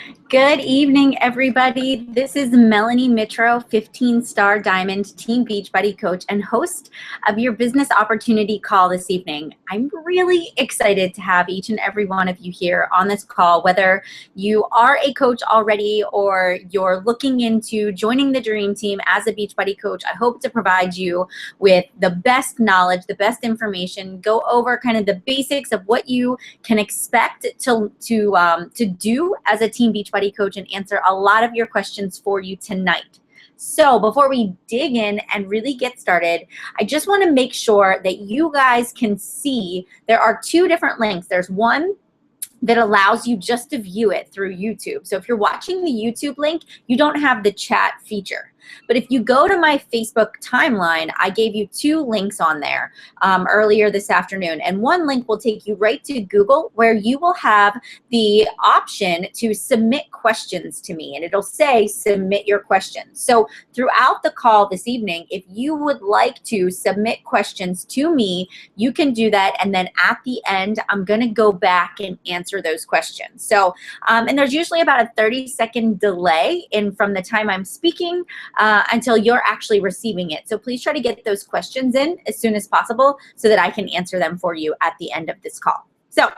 Good evening, everybody. This is Melanie Mitro, 15-star Diamond Team Beachbody coach and host of your business opportunity call this evening. I'm really excited to have each and every one of you here on this call, whether you are a coach already or you're looking into joining the dream team as a Beachbody coach. I hope to provide you with the best knowledge, the best information, go over kind of the basics of what you can expect to do as a Team Beachbody coach and answer a lot of your questions for you tonight. So before we dig in and really get started, I just want to make sure that you guys can see there are two different links. There's one that allows you just to view it through YouTube. So if you're watching the YouTube link, you don't have the chat feature. But if you go to my Facebook timeline, I gave you two links on there earlier this afternoon. And one link will take you right to Google, where you will have the option to submit questions to me. And it'll say, submit your questions. So throughout the call this evening, if you would like to submit questions to me, you can do that. And then at the end, I'm going to go back and answer those questions. So, and there's usually about a 30-second delay from the time I'm speaking until you're actually receiving it. So please try to get those questions in as soon as possible so that I can answer them for you at the end of this call. So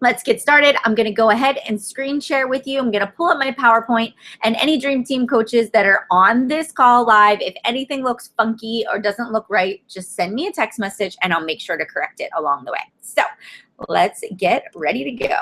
let's get started. I'm going to go ahead and screen share with you. I'm going to pull up my PowerPoint, and any Dream Team coaches that are on this call live, if anything looks funky or doesn't look right, just send me a text message and I'll make sure to correct it along the way. So let's get ready to go.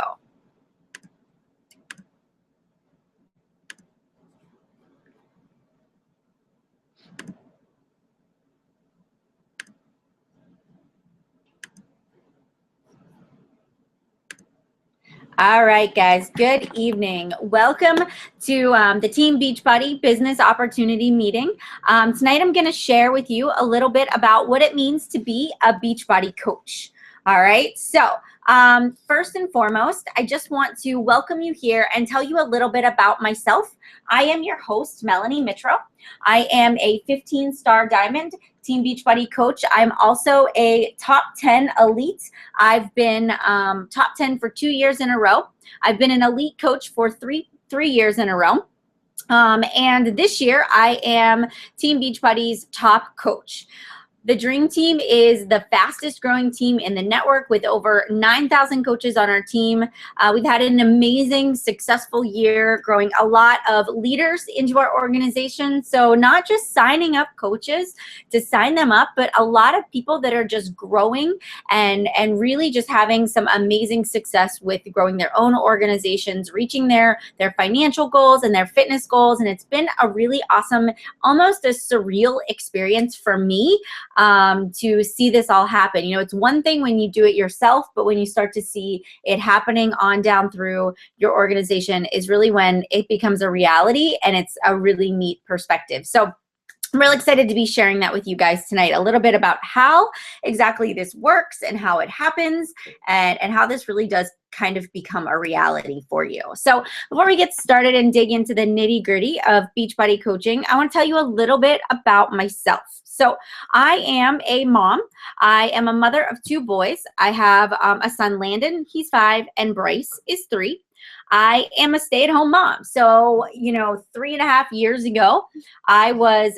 All right, guys, good evening. Welcome to the Team Beachbody Business Opportunity Meeting. Tonight I'm going to share with you a little bit about what it means to be a Beachbody coach. All right, so first and foremost, I just want to welcome you here and tell you a little bit about myself. I am your host, Melanie Mitro. I am a 15-star Diamond Team Beachbody coach. I'm also a top 10 elite. I've been top 10 for 2 years in a row. I've been an elite coach for three years in a row. And this year I am Team Beachbody's top coach. The Dream Team is the fastest growing team in the network with over 9,000 coaches on our team. We've had an amazing, successful year, growing a lot of leaders into our organization. So not just signing up coaches to sign them up, but a lot of people that are just growing and really just having some amazing success with growing their own organizations, reaching their financial goals and their fitness goals. And it's been a really awesome, almost a surreal experience for me. To see this all happen. You know, it's one thing when you do it yourself, but when you start to see it happening on down through your organization is really when it becomes a reality, and it's a really neat perspective. So I'm really excited to be sharing that with you guys tonight, a little bit about how exactly this works and how it happens, and how this really does kind of become a reality for you. So before we get started and dig into the nitty-gritty of Beachbody coaching, I want to tell you a little bit about myself. So I am a mom. I am a mother of 2 boys. I have a son, Landon, he's 5, and Bryce is 3. I am a stay-at-home mom. So, 3.5 years ago, I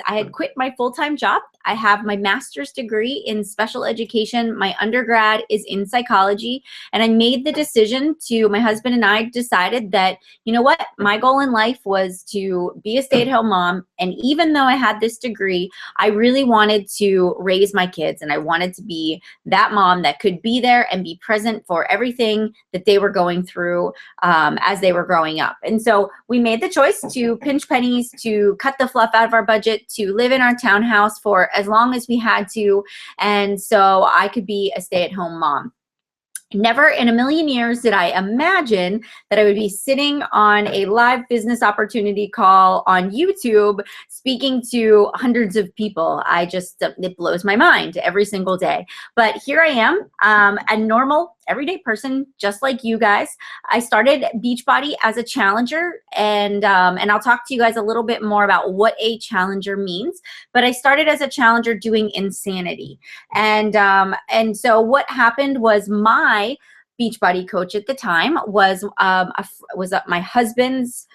had quit my full-time job. I have my master's degree in special education. My undergrad is in psychology. And I made the decision my husband and I decided that, you know what, my goal in life was to be a stay-at-home mom. And even though I had this degree, I really wanted to raise my kids. And I wanted to be that mom that could be there and be present for everything that they were going through as they were growing up. And so we made the choice to pinch pennies, to cut the fluff out of our budget, to live in our townhouse for as long as we had to, and so I could be a stay-at-home mom. Never in a million years did I imagine that I would be sitting on a live business opportunity call on YouTube speaking to hundreds of people. It blows my mind every single day. But here I am, a normal, everyday person, just like you guys. I started Beachbody as a challenger, and I'll talk to you guys a little bit more about what a challenger means. But I started as a challenger doing insanity. And so what happened was my Beachbody coach at the time was my husband's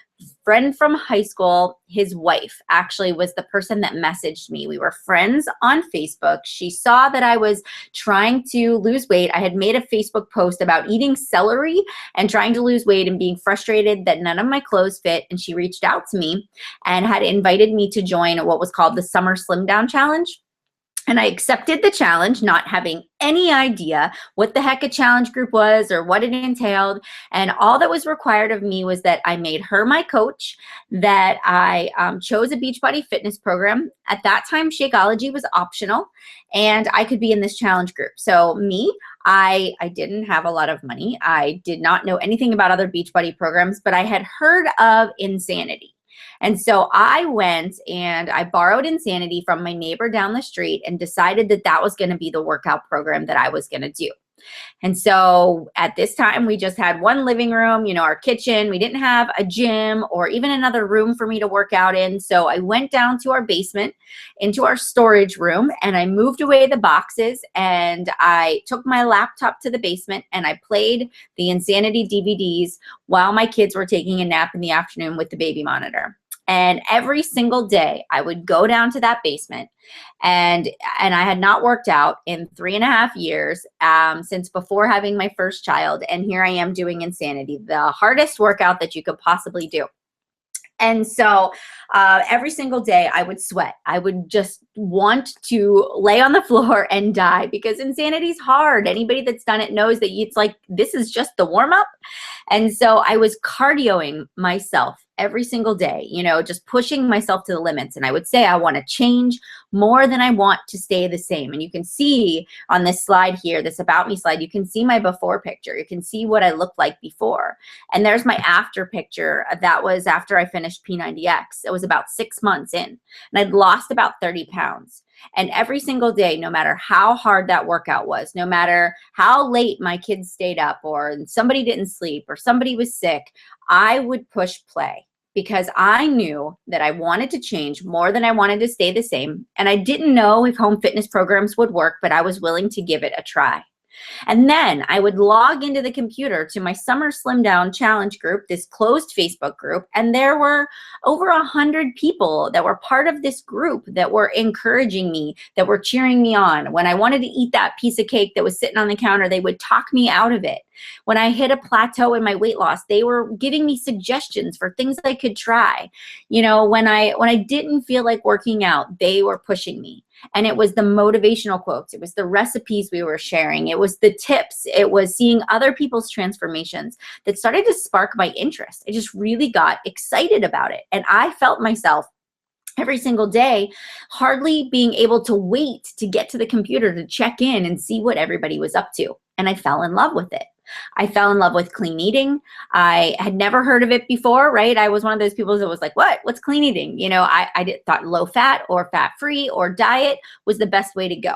friend from high school. His wife actually was the person that messaged me. We were friends on Facebook. She saw that I was trying to lose weight. I had made a Facebook post about eating celery and trying to lose weight and being frustrated that none of my clothes fit. And she reached out to me and had invited me to join what was called the Summer Slim Down Challenge. And I accepted the challenge, not having any idea what the heck a challenge group was or what it entailed. And all that was required of me was that I made her my coach, that I chose a Beachbody fitness program. At that time, Shakeology was optional, and I could be in this challenge group. So me, I didn't have a lot of money. I did not know anything about other Beachbody programs, but I had heard of Insanity. And so I went and I borrowed Insanity from my neighbor down the street and decided that that was going to be the workout program that I was going to do. And so at this time, we just had one living room, you know, our kitchen. We didn't have a gym or even another room for me to work out in. So I went down to our basement into our storage room and I moved away the boxes and I took my laptop to the basement and I played the Insanity DVDs while my kids were taking a nap in the afternoon with the baby monitor. And every single day I would go down to that basement and I had not worked out in 3.5 years since before having my first child. And here I am doing Insanity, the hardest workout that you could possibly do. And so every single day I would sweat. I would just want to lay on the floor and die because Insanity is hard. Anybody that's done it knows that it's like, this is just the warm up. And so I was cardioing myself every single day, you know, just pushing myself to the limits. And I would say I want to change more than I want to stay the same. And you can see on this slide here, this About Me slide, you can see my before picture. You can see what I looked like before. And there's my after picture. That was after I finished P90X. It was about 6 months in. And I'd lost about 30 pounds. And every single day, no matter how hard that workout was, no matter how late my kids stayed up or somebody didn't sleep or somebody was sick, I would push play because I knew that I wanted to change more than I wanted to stay the same. And I didn't know if home fitness programs would work, but I was willing to give it a try. And then I would log into the computer to my Summer Slim Down Challenge group, this closed Facebook group, and there were over 100 people that were part of this group that were encouraging me, that were cheering me on. When I wanted to eat that piece of cake that was sitting on the counter, they would talk me out of it. When I hit a plateau in my weight loss, they were giving me suggestions for things I could try. You know, when I didn't feel like working out, they were pushing me. And it was the motivational quotes. It was the recipes we were sharing. It was the tips. It was seeing other people's transformations that started to spark my interest. I just really got excited about it. And I felt myself every single day hardly being able to wait to get to the computer to check in and see what everybody was up to. And I fell in love with it. I fell in love with clean eating. I had never heard of it before, right? I was one of those people that was like, what's clean eating? You know, I thought low fat or fat free or diet was the best way to go.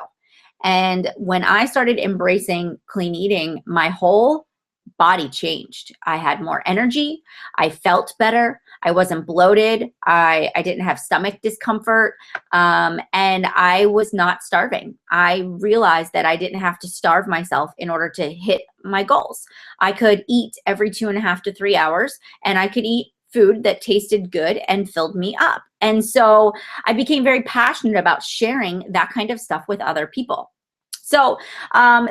And when I started embracing clean eating, my whole body changed. I had more energy. I felt better. I wasn't bloated. I didn't have stomach discomfort. And I was not starving. I realized that I didn't have to starve myself in order to hit my goals. I could eat every 2.5 to 3 hours, and I could eat food that tasted good and filled me up. And so I became very passionate about sharing that kind of stuff with other people. So,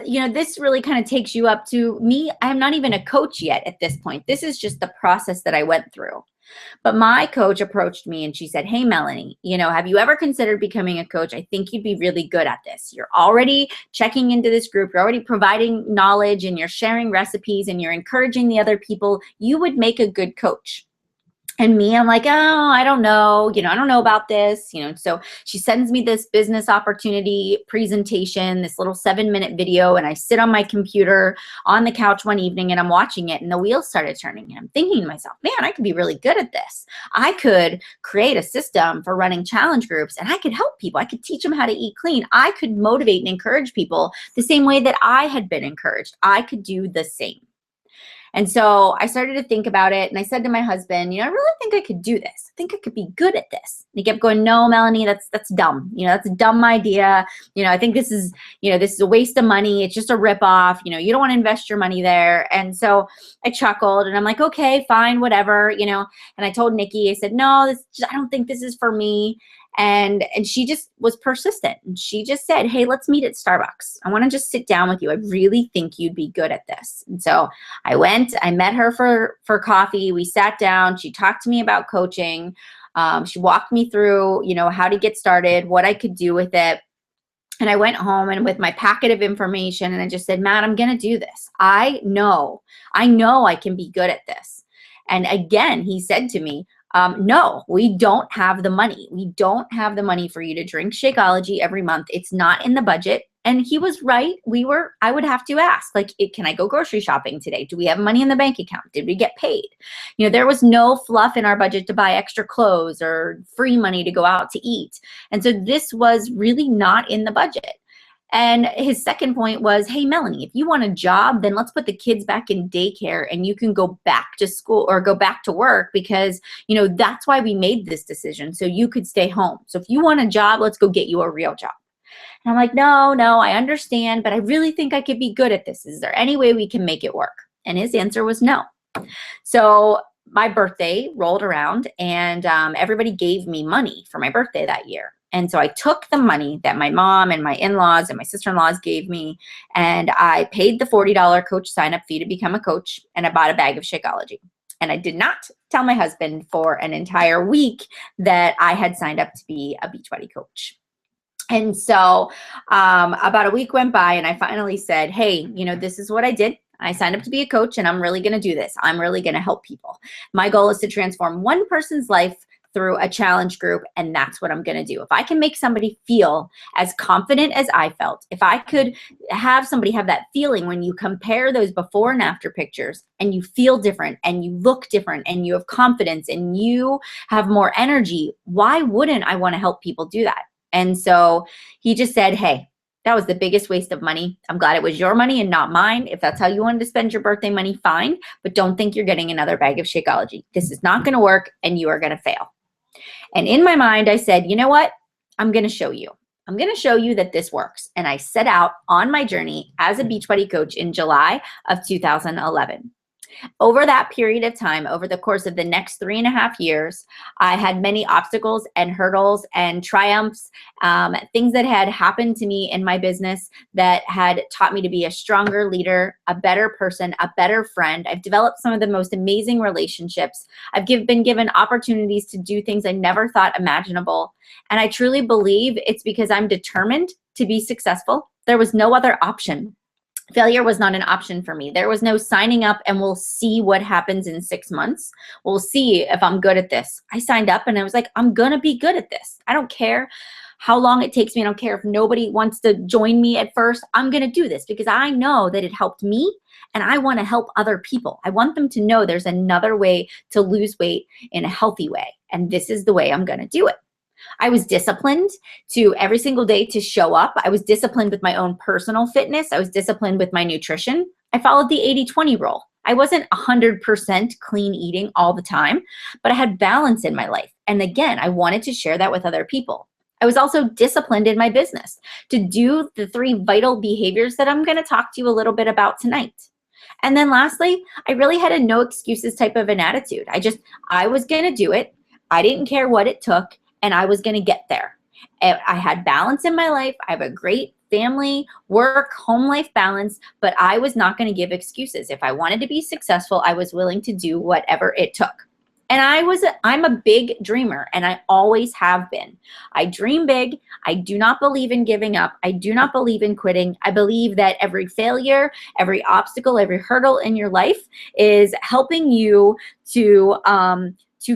you know, this really kind of takes you up to me. I'm not even a coach yet at this point. This is just the process that I went through. But my coach approached me and she said, hey, Melanie, you know, have you ever considered becoming a coach? I think you'd be really good at this. You're already checking into this group. You're already providing knowledge and you're sharing recipes and you're encouraging the other people. You would make a good coach. And me, I'm like, oh, I don't know. You know, I don't know about this. You know, so she sends me this business opportunity presentation, this little 7-minute video, and I sit on my computer on the couch one evening and I'm watching it and the wheels started turning and I'm thinking to myself, man, I could be really good at this. I could create a system for running challenge groups and I could help people. I could teach them how to eat clean. I could motivate and encourage people the same way that I had been encouraged. I could do the same. And so I started to think about it, and I said to my husband, I really think I could do this. I think I could be good at this. And he kept going, no, Melanie, that's dumb. That's a dumb idea. I think this is a waste of money. It's just a ripoff. You don't want to invest your money there. And so I chuckled, and I'm like, okay, fine, whatever, And I told Nikki, I said, no, I don't think this is for me. And she just was persistent. And she just said, hey, let's meet at Starbucks. I want to just sit down with you. I really think you'd be good at this. And so I met her for coffee. We sat down. She talked to me about coaching. She walked me through, how to get started, what I could do with it. And I went home and with my packet of information, and I just said, Matt, I'm going to do this. I know I can be good at this. And again, he said to me, no, we don't have the money. We don't have the money for you to drink Shakeology every month. It's not in the budget. And he was right. I would have to ask, can I go grocery shopping today? Do we have money in the bank account? Did we get paid? There was no fluff in our budget to buy extra clothes or free money to go out to eat. And so this was really not in the budget. And his second point was, hey, Melanie, if you want a job, then let's put the kids back in daycare and you can go back to school or go back to work because, that's why we made this decision. So you could stay home. So if you want a job, let's go get you a real job. And I'm like, no, I understand, but I really think I could be good at this. Is there any way we can make it work? And his answer was no. So my birthday rolled around, and everybody gave me money for my birthday that year. And so I took the money that my mom and my in-laws and my sister-in-laws gave me, and I paid the $40 coach sign-up fee to become a coach, and I bought a bag of Shakeology. And I did not tell my husband for an entire week that I had signed up to be a Beachbody coach. And so about a week went by, and I finally said, hey, this is what I did. I signed up to be a coach, and I'm really going to do this. I'm really going to help people. My goal is to transform one person's life through a challenge group, and that's what I'm going to do. If I can make somebody feel as confident as I felt, if I could have somebody have that feeling when you compare those before and after pictures and you feel different and you look different and you have confidence and you have more energy, why wouldn't I want to help people do that? And so he just said, hey, that was the biggest waste of money. I'm glad it was your money and not mine. If that's how you wanted to spend your birthday money, fine, but don't think you're getting another bag of Shakeology. This is not going to work, and you are going to fail. And in my mind, I said, you know what? I'm going to show you. I'm going to show you that this works. And I set out on my journey as a Beachbody coach in July of 2011. Over that period of time, over the course of the next 3.5 years, I had many obstacles and hurdles and triumphs, things that had happened to me in my business that had taught me to be a stronger leader, a better person, a better friend. I've developed some of the most amazing relationships. I've been given opportunities to do things I never thought imaginable. And I truly believe it's because I'm determined to be successful. There was no other option. Failure was not an option for me. There was no signing up and we'll see what happens in 6 months. We'll see if I'm good at this. I signed up and I was like, I'm going to be good at this. I don't care how long it takes me. I don't care if nobody wants to join me at first. I'm going to do this because I know that it helped me and I want to help other people. I want them to know there's another way to lose weight in a healthy way. And this is the way I'm going to do it. I was disciplined to every single day to show up. I was disciplined with my own personal fitness. I was disciplined with my nutrition. I followed the 80-20 rule. I wasn't 100% clean eating all the time, but I had balance in my life. And again, I wanted to share that with other people. I was also disciplined in my business to do the 3 vital behaviors that I'm going to talk to you a little bit about tonight. And then lastly, I really had a no excuses type of an attitude. I was going to do it. I didn't care what it took. And I was going to get there. I had balance in my life. I have a great family, work, home life balance, but I was not going to give excuses. If I wanted to be successful, I was willing to do whatever it took. And I'm a big dreamer, and I always have been. I dream big. I do not believe in giving up. I do not believe in quitting. I believe that every failure, every obstacle, every hurdle in your life is helping you to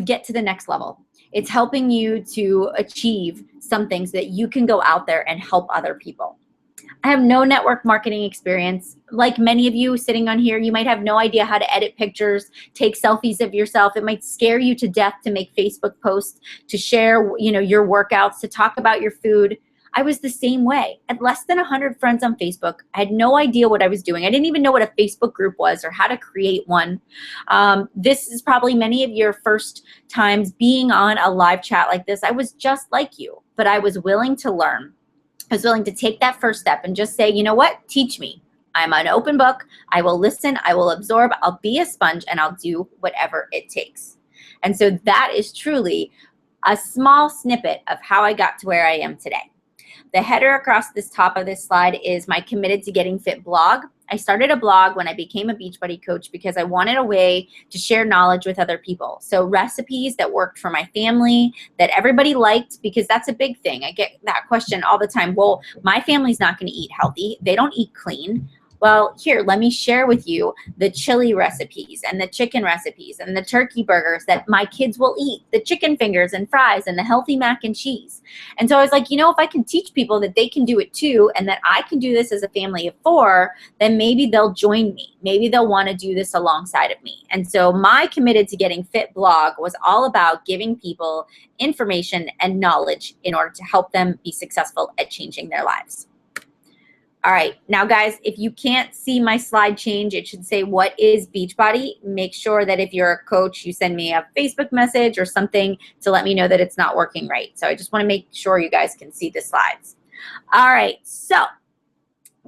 get to the next level. It's helping you to achieve some things that you can go out there and help other people. I have no network marketing experience. Like many of you sitting on here, you might have no idea how to edit pictures, take selfies of yourself. It might scare you to death to make Facebook posts, to share, your workouts, to talk about your food. I was the same way. I had less than 100 friends on Facebook. I had no idea what I was doing. I didn't even know what a Facebook group was or how to create one. This is probably many of your first times being on a live chat like this. I was just like you, but I was willing to learn. I was willing to take that first step and just say, you know what, teach me. I'm an open book. I will listen. I will absorb. I'll be a sponge and I'll do whatever it takes. And so that is truly a small snippet of how I got to where I am today. The header across this top of this slide is my Committed to Getting Fit blog. I started a blog when I became a Beachbody coach because I wanted a way to share knowledge with other people. So recipes that worked for my family, that everybody liked, because that's a big thing. I get that question all the time. Well, my family's not going to eat healthy. They don't eat clean. Well, here, let me share with you the chili recipes and the chicken recipes and the turkey burgers that my kids will eat, the chicken fingers and fries and the healthy mac and cheese. And so I was like, you know, if I can teach people that they can do it too and that I can do this as a family of 4, then maybe they'll join me. Maybe they'll want to do this alongside of me. And so my Committed to Getting Fit blog was all about giving people information and knowledge in order to help them be successful at changing their lives. All right, now guys, if you can't see my slide change, it should say, what is Beachbody? Make sure that if you're a coach, you send me a Facebook message or something to let me know that it's not working right. So I just want to make sure you guys can see the slides. All right, so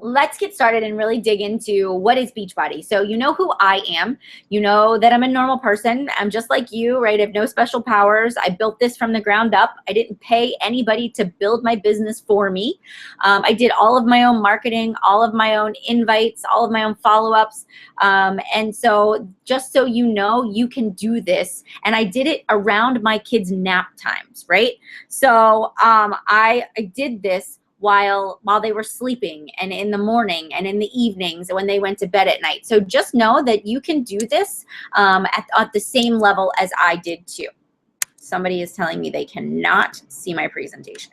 let's get started and really dig into what is Beachbody. So you know who I am. You know that I'm a normal person. I'm just like you, right? I have no special powers. I built this from the ground up. I didn't pay anybody to build my business for me. I did all of my own marketing, all of my own invites, all of my own follow-ups. And so just so you know, you can do this. And I did it around my kids' nap times, right? So I did this while they were sleeping and in the morning and in the evenings when they went to bed at night. So just know that you can do this at the same level as I did too. Somebody is telling me they cannot see my presentation.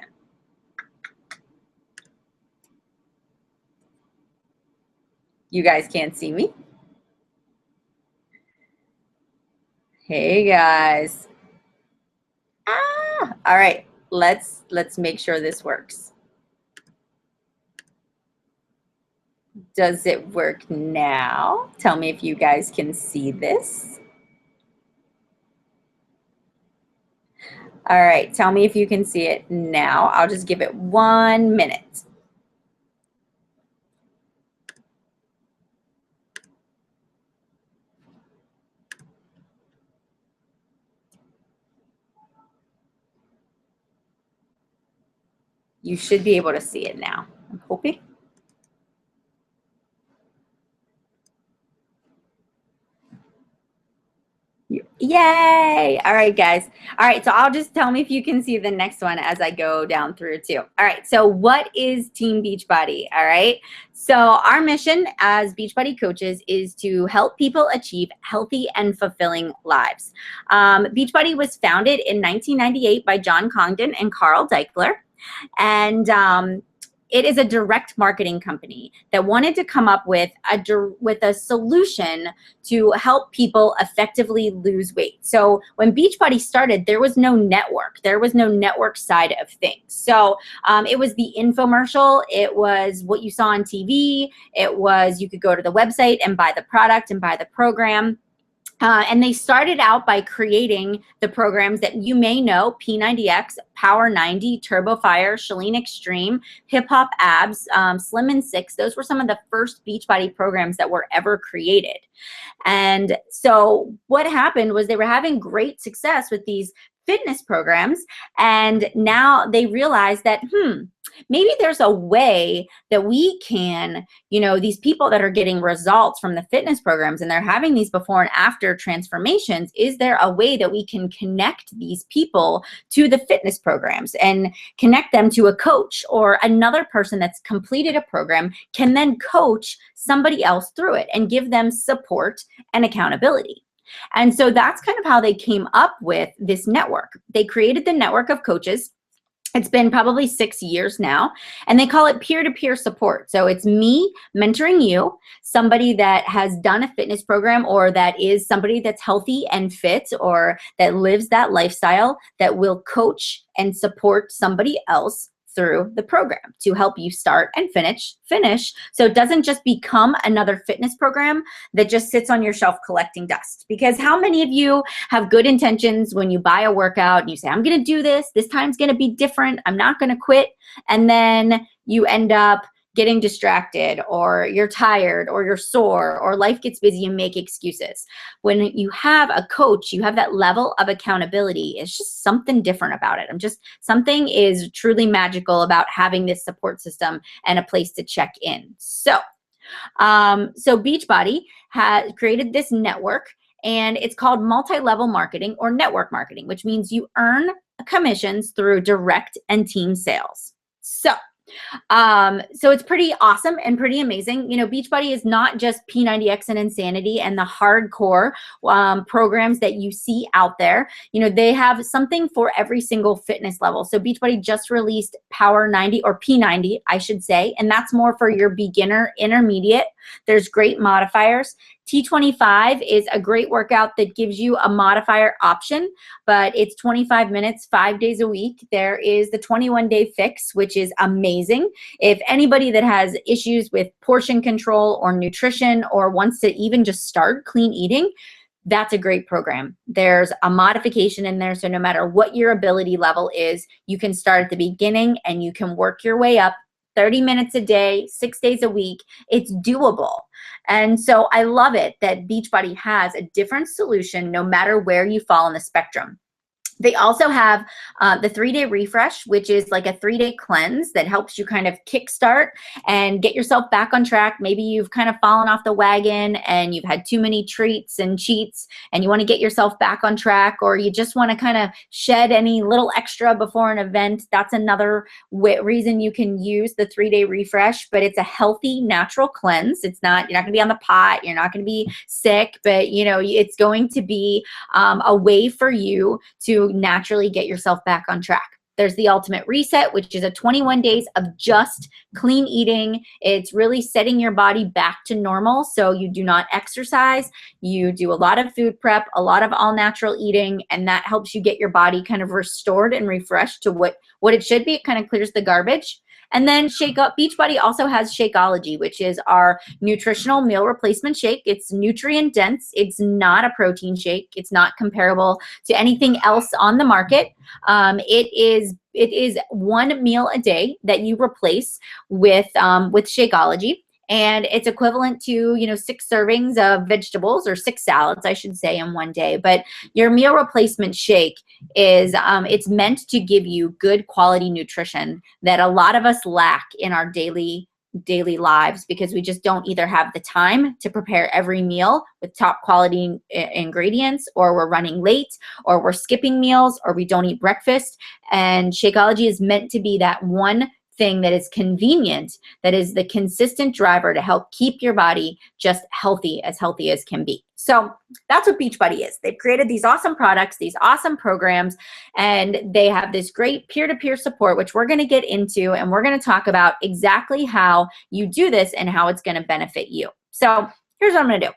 You guys can't see me? Hey guys. All right, let's make sure this works. Does it work now? Tell me if you guys can see this. All right, tell me if you can see it now. I'll just give it 1 minute. You should be able to see it now, I'm hoping. Yay! All right, guys. All right, so I'll just tell me if you can see the next one as I go down through too. All right, so what is Team Beachbody? All right, so our mission as Beachbody coaches is to help people achieve healthy and fulfilling lives. Beachbody was founded in 1998 by John Congdon and Carl Deichler, and it is a direct marketing company that wanted to come up with a solution to help people effectively lose weight. So when Beachbody started, there was no network. There was no network side of things. So it was the infomercial. It was what you saw on TV. It was you could go to the website and buy the product and buy the program. And they started out by creating the programs that you may know: P90X, Power 90, Turbo Fire, Chalene Extreme, Hip Hop Abs, Slim and Six. Those were some of the first Beachbody programs that were ever created. And so what happened was they were having great success with these fitness programs, and now they realized that maybe there's a way that we can, you know, these people that are getting results from the fitness programs and they're having these before and after transformations, is there a way that we can connect these people to the fitness programs and connect them to a coach, or another person that's completed a program can then coach somebody else through it and give them support and accountability? And so that's kind of how they came up with this network. They created the network of coaches. It's been probably 6 years now, and they call it peer-to-peer support. So it's me mentoring you, somebody that has done a fitness program, or that is somebody that's healthy and fit, or that lives that lifestyle, that will coach and support somebody else through the program to help you start and finish. So it doesn't just become another fitness program that just sits on your shelf collecting dust. Because how many of you have good intentions when you buy a workout and you say, I'm going to do this time's going to be different, I'm not going to quit, and then you end up getting distracted, or you're tired, or you're sore, or life gets busy and make excuses. When you have a coach, you have that level of accountability. It's just something different about it. Something is truly magical about having this support system and a place to check in. So Beachbody has created this network, and it's called multi-level marketing or network marketing, which means you earn commissions through direct and team sales. So it's pretty awesome and pretty amazing. You know, Beachbody is not just P90X and Insanity and the hardcore programs that you see out there. You know, they have something for every single fitness level. So Beachbody just released Power 90, or P90, I should say, and that's more for your beginner, intermediate. There's great modifiers. T25 is a great workout that gives you a modifier option, but it's 25 minutes, 5 days a week. There is the 21-day fix, which is amazing. If anybody that has issues with portion control or nutrition, or wants to even just start clean eating, that's a great program. There's a modification in there, so no matter what your ability level is, you can start at the beginning and you can work your way up. 30 minutes a day, 6 days a week. It's doable. And so I love it that Beachbody has a different solution no matter where you fall on the spectrum. They also have the 3-day refresh, which is like a 3-day cleanse that helps you kind of kickstart and get yourself back on track. Maybe you've kind of fallen off the wagon and you've had too many treats and cheats and you want to get yourself back on track, or you just want to kind of shed any little extra before an event. That's another reason you can use the 3-day refresh, but it's a healthy, natural cleanse. It's not, you're not going to be on the pot, you're not going to be sick, but you know, it's going to be a way for you to naturally get yourself back on track. There's the Ultimate Reset, which is a 21 days of just clean eating. It's really setting your body back to normal. So you do not exercise, you do a lot of food prep, a lot of all natural eating, and that helps you get your body kind of restored and refreshed to what it should be. It kind of clears the garbage. And then Beachbody also has Shakeology, which is our nutritional meal replacement shake. It's nutrient dense. It's not a protein shake. It's not comparable to anything else on the market. It is one meal a day that you replace with Shakeology. And it's equivalent to, you know, 6 servings of vegetables, or 6 salads, I should say, in one day. But your meal replacement shake is, it's meant to give you good quality nutrition that a lot of us lack in our daily lives, because we just don't either have the time to prepare every meal with top quality ingredients, or we're running late, or we're skipping meals, or we don't eat breakfast. And Shakeology is meant to be that one thing that is convenient, that is the consistent driver to help keep your body just healthy as can be. So that's what Beachbody is. They've created these awesome products, these awesome programs, and they have this great peer-to-peer support, which we're going to get into, and we're going to talk about exactly how you do this and how it's going to benefit you. So here's what I'm going to do.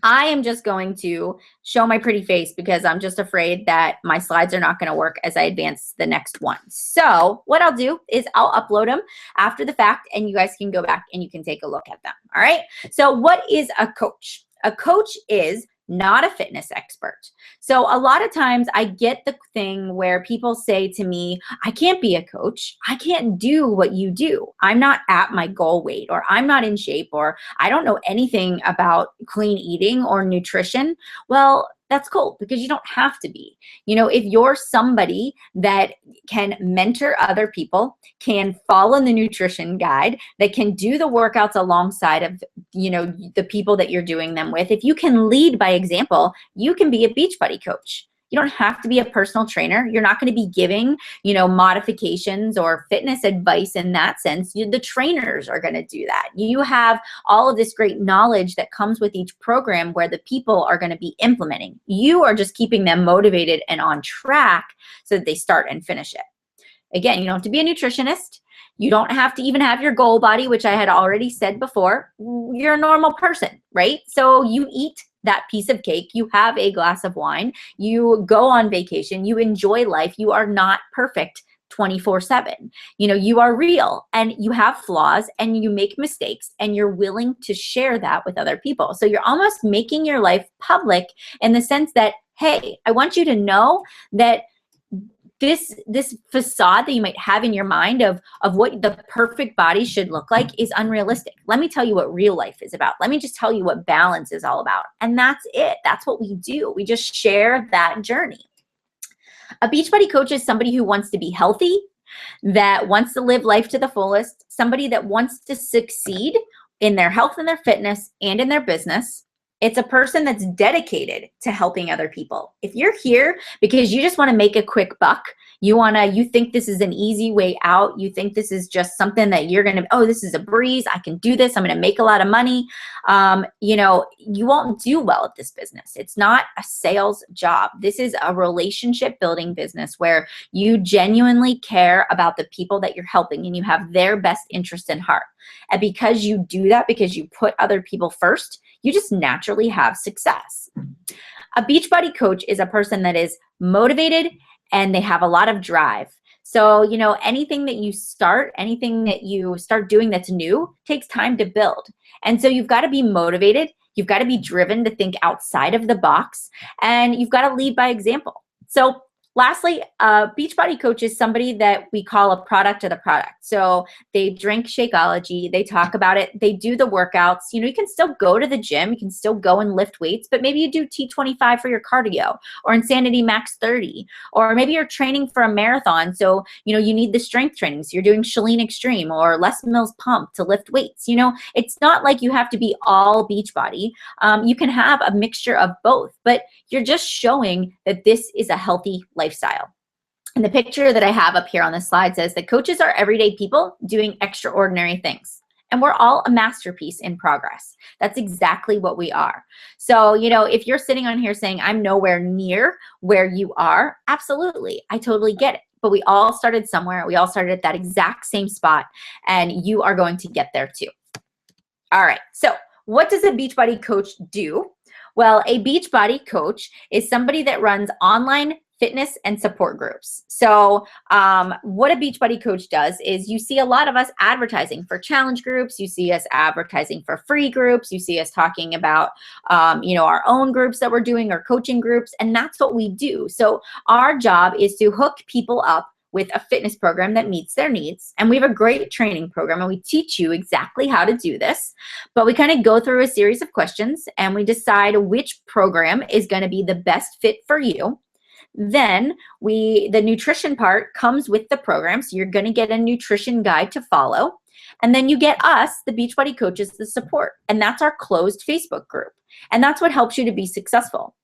I am just going to show my pretty face because I'm just afraid that my slides are not going to work as I advance to the next one. So what I'll do is I'll upload them after the fact, and you guys can go back and you can take a look at them. All right. So what is a coach? A coach is not a fitness expert. So a lot of times I get the thing where people say to me, I can't be a coach. I can't do what you do. I'm not at my goal weight, or I'm not in shape, or I don't know anything about clean eating or nutrition. Well, that's cool, because you don't have to be. You know, if you're somebody that can mentor other people, can follow the nutrition guide, that can do the workouts alongside of, you know, the people that you're doing them with, if you can lead by example, you can be a Beachbody coach. You don't have to be a personal trainer. You're not going to be giving, you know, modifications or fitness advice in that sense. The trainers are going to do that. You have all of this great knowledge that comes with each program where the people are going to be implementing. You are just keeping them motivated and on track so that they start and finish it. Again, you don't have to be a nutritionist. You don't have to even have your goal body, which I had already said before. You're a normal person, right? So you eat that piece of cake, you have a glass of wine, you go on vacation, you enjoy life. You are not perfect 24/7. You know, you are real and you have flaws and you make mistakes and you're willing to share that with other people. So you're almost making your life public in the sense that, hey, I want you to know that this facade that you might have in your mind of what the perfect body should look like is unrealistic. Let me tell you what real life is about. Let me just tell you what balance is all about. And that's it. That's what we do. We just share that journey. A Beachbody coach is somebody who wants to be healthy, that wants to live life to the fullest, somebody that wants to succeed in their health and their fitness and in their business. It's a person that's dedicated to helping other people. If you're here because you just want to make a quick buck, you think this is an easy way out, you think this is just something that you're going to, oh, this is a breeze, I can do this, I'm going to make a lot of money, you know, you won't do well at this business. It's not a sales job. This is a relationship building business where you genuinely care about the people that you're helping and you have their best interest in heart. And because you do that, because you put other people first, you just naturally have success. A Beachbody coach is a person that is motivated and they have a lot of drive. So, you know, anything that you start doing that's new takes time to build. And so you've got to be motivated. You've got to be driven to think outside of the box, and you've got to lead by example. So lastly, a Beachbody coach is somebody that we call a product of the product. So they drink Shakeology, they talk about it, they do the workouts. You know, you can still go to the gym, you can still go and lift weights, but maybe you do T25 for your cardio or Insanity Max 30, or maybe you're training for a marathon. So, you know, you need the strength training. So you're doing Chalene Extreme or Les Mills Pump to lift weights. You know, it's not like you have to be all Beachbody. You can have a mixture of both, but you're just showing that this is a healthy lifestyle. And the picture that I have up here on the slide says that coaches are everyday people doing extraordinary things. And we're all a masterpiece in progress. That's exactly what we are. So, you know, if you're sitting on here saying, I'm nowhere near where you are, absolutely, I totally get it. But we all started somewhere. We all started at that exact same spot, and you are going to get there too. All right, so what does a Beachbody coach do? Well, a Beachbody coach is somebody that runs online fitness and support groups. So what a Beachbody coach does is you see a lot of us advertising for challenge groups. You see us advertising for free groups. You see us talking about, you know, our own groups that we're doing or coaching groups. And that's what we do. So our job is to hook people up with a fitness program that meets their needs. And we have a great training program and we teach you exactly how to do this. But we kind of go through a series of questions and we decide which program is going to be the best fit for you. Then the nutrition part comes with the program. So you're going to get a nutrition guide to follow. And then you get us, the Beachbody coaches, the support. And that's our closed Facebook group. And that's what helps you to be successful.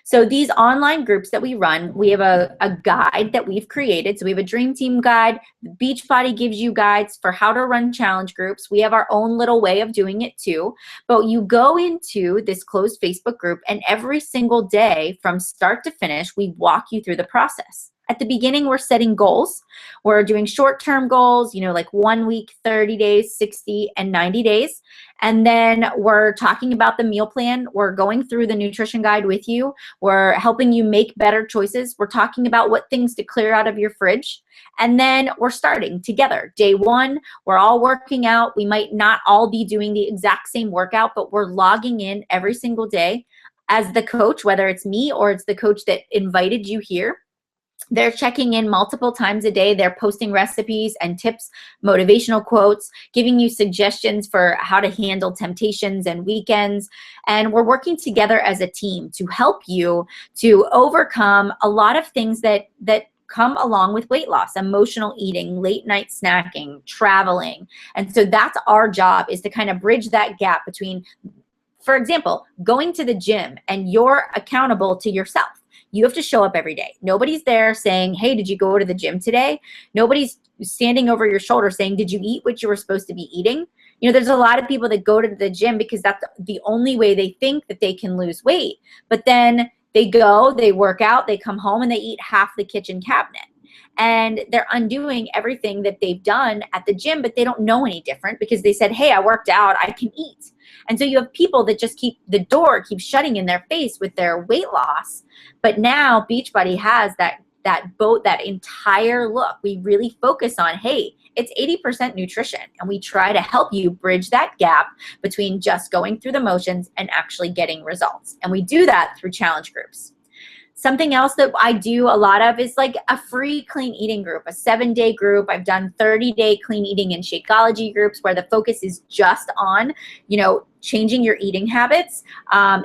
So these online groups that we run, we have a guide that we've created. So we have a Dream Team guide. Beachbody gives you guides for how to run challenge groups. We have our own little way of doing it too. But you go into this closed Facebook group, and every single day from start to finish, we walk you through the process. At the beginning, we're setting goals. We're doing short-term goals, you know, like 1 week, 30 days, 60, and 90 days. And then we're talking about the meal plan. We're going through the nutrition guide with you. We're helping you make better choices. We're talking about what things to clear out of your fridge. And then we're starting together. Day one, we're all working out. We might not all be doing the exact same workout, but we're logging in every single day as the coach, whether it's me or it's the coach that invited you here. They're checking in multiple times a day. They're posting recipes and tips, motivational quotes, giving you suggestions for how to handle temptations and weekends. And we're working together as a team to help you to overcome a lot of things that come along with weight loss: emotional eating, late night snacking, traveling. And so that's our job, is to kind of bridge that gap between, for example, going to the gym and you're accountable to yourself. You have to show up every day. Nobody's there saying, hey, did you go to the gym today? Nobody's standing over your shoulder saying, did you eat what you were supposed to be eating? You know, there's a lot of people that go to the gym because that's the only way they think that they can lose weight. But then they go, they work out, they come home, and they eat half the kitchen cabinet. And they're undoing everything that they've done at the gym, but they don't know any different because they said, hey, I worked out, I can eat. And so you have people that just the door keeps shutting in their face with their weight loss. But now Beachbody has that that entire look. We really focus on, hey, it's 80% nutrition, and we try to help you bridge that gap between just going through the motions and actually getting results. And we do that through challenge groups. Something else that I do a lot of is like a free clean eating group, a 7-day group. I've done 30-day clean eating and Shakeology groups where the focus is just on, changing your eating habits.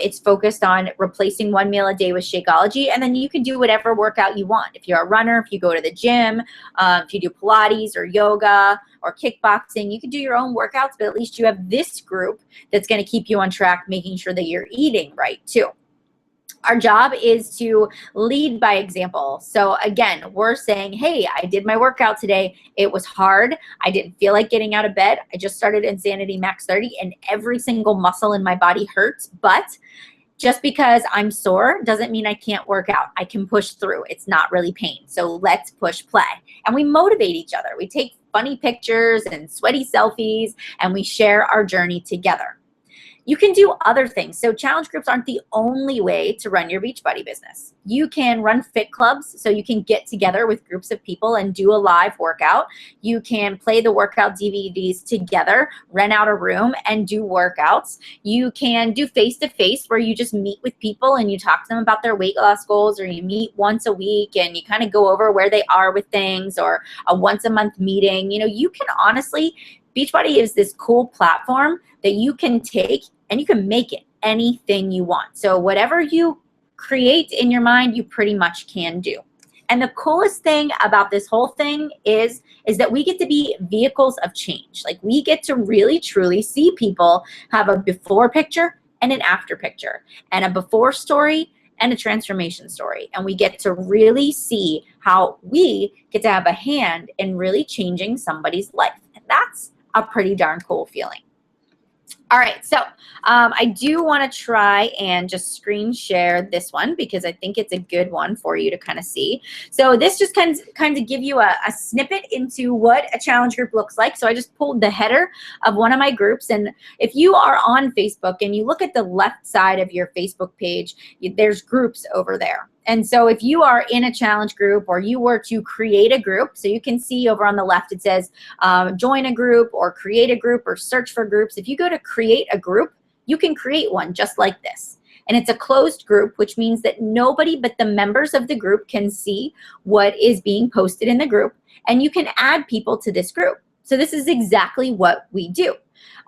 It's focused on replacing 1 meal a day with Shakeology, and then you can do whatever workout you want. If you're a runner, if you go to the gym, if you do Pilates or yoga or kickboxing, you can do your own workouts, but at least you have this group that's going to keep you on track, making sure that you're eating right too. Our job is to lead by example. So again, we're saying, hey, I did my workout today. It was hard. I didn't feel like getting out of bed. I just started Insanity Max 30 and every single muscle in my body hurts. But just because I'm sore doesn't mean I can't work out. I can push through. It's not really pain. So let's push play. And we motivate each other. We take funny pictures and sweaty selfies, and we share our journey together. You can do other things. So challenge groups aren't the only way to run your Beachbody business. You can run fit clubs, so you can get together with groups of people and do a live workout. You can play the workout DVDs together, rent out a room and do workouts. You can do face-to-face where you just meet with people and you talk to them about their weight loss goals, or you meet once a week and you kind of go over where they are with things, or a once a month meeting. You can honestly, Beachbody is this cool platform that you can take and you can make it anything you want. So whatever you create in your mind, you pretty much can do. And the coolest thing about this whole thing is that we get to be vehicles of change. Like, we get to really truly see people have a before picture and an after picture, and a before story and a transformation story. And we get to really see how we get to have a hand in really changing somebody's life. And that's a pretty darn cool feeling. All right, so I do want to try and just screen share this one because I think it's a good one for you to kind of see. So this just kind of give you a snippet into what a challenge group looks like. So I just pulled the header of one of my groups, and if you are on Facebook and you look at the left side of your Facebook page, there's groups over there. And so if you are in a challenge group, or you were to create a group, so you can see over on the left it says join a group or create a group or search for groups. If you go to create a group, you can create one just like this. And it's a closed group, which means that nobody but the members of the group can see what is being posted in the group. And you can add people to this group. So this is exactly what we do.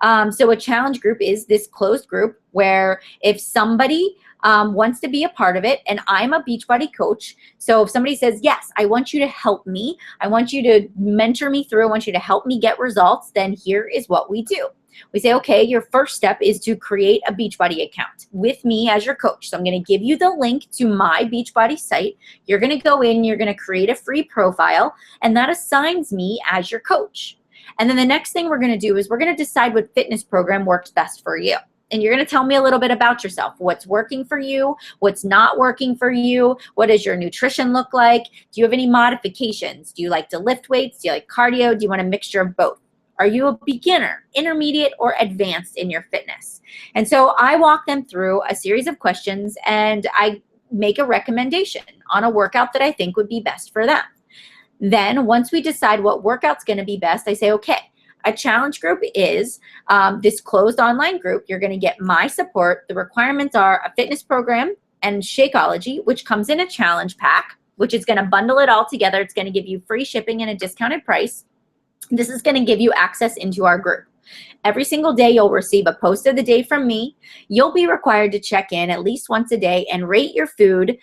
So a challenge group is this closed group where if somebody wants to be a part of it, and I'm a Beachbody coach, so if somebody says, yes, I want you to help me, I want you to mentor me through, I want you to help me get results, then here is what we do. We say, okay, your first step is to create a Beachbody account with me as your coach. So I'm going to give you the link to my Beachbody site. You're going to go in, you're going to create a free profile, and that assigns me as your coach. And then the next thing we're going to do is we're going to decide what fitness program works best for you. And you're going to tell me a little bit about yourself. What's working for you? What's not working for you? What does your nutrition look like? Do you have any modifications? Do you like to lift weights? Do you like cardio? Do you want a mixture of both? Are you a beginner, intermediate, or advanced in your fitness? And so I walk them through a series of questions, and I make a recommendation on a workout that I think would be best for them. Then once we decide what workout's going to be best, I say, okay, a challenge group is this closed online group. You're going to get my support. The requirements are a fitness program and Shakeology, which comes in a challenge pack, which is going to bundle it all together. It's going to give you free shipping and a discounted price. This is going to give you access into our group. Every single day, you'll receive a post of the day from me. You'll be required to check in at least once a day and rate your food,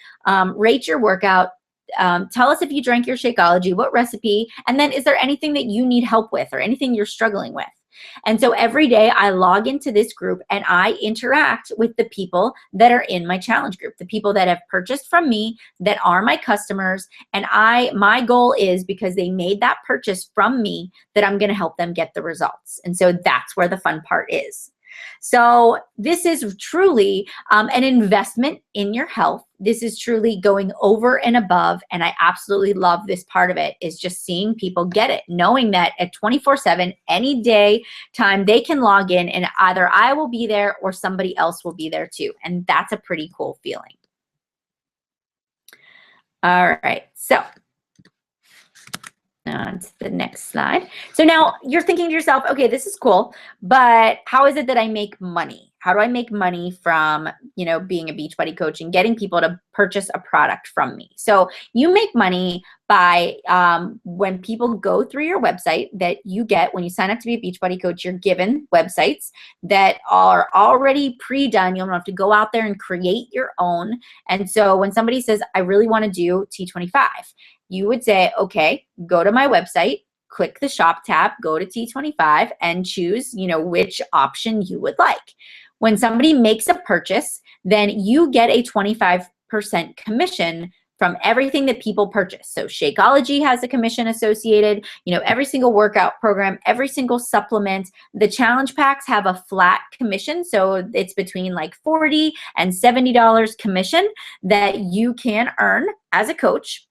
rate your workout. Tell us if you drank your Shakeology, what recipe, and then is there anything that you need help with or anything you're struggling with? And so every day I log into this group and I interact with the people that are in my challenge group, the people that have purchased from me, that are my customers. And my goal is, because they made that purchase from me, that I'm going to help them get the results. And so that's where the fun part is. So this is truly an investment in your health. This is truly going over and above, and I absolutely love this part of it, is just seeing people get it, knowing that at 24/7, any day, time, they can log in and either I will be there or somebody else will be there too, and that's a pretty cool feeling. All right, so on to the next slide. So now you're thinking to yourself, okay, this is cool, but how is it that I make money? How do I make money from, being a Beachbody coach and getting people to purchase a product from me? So you make money by when people go through your website that you get, when you sign up to be a Beachbody coach, you're given websites that are already pre-done. You don't have to go out there and create your own. And so when somebody says, I really want to do T25, you would say, okay, go to my website, click the shop tab, go to T25 and choose, which option you would like. When somebody makes a purchase, then you get a 25% commission from everything that people purchase. So Shakeology has a commission associated, every single workout program, every single supplement. The challenge packs have a flat commission. So it's between like $40 and $70 commission that you can earn as a coach.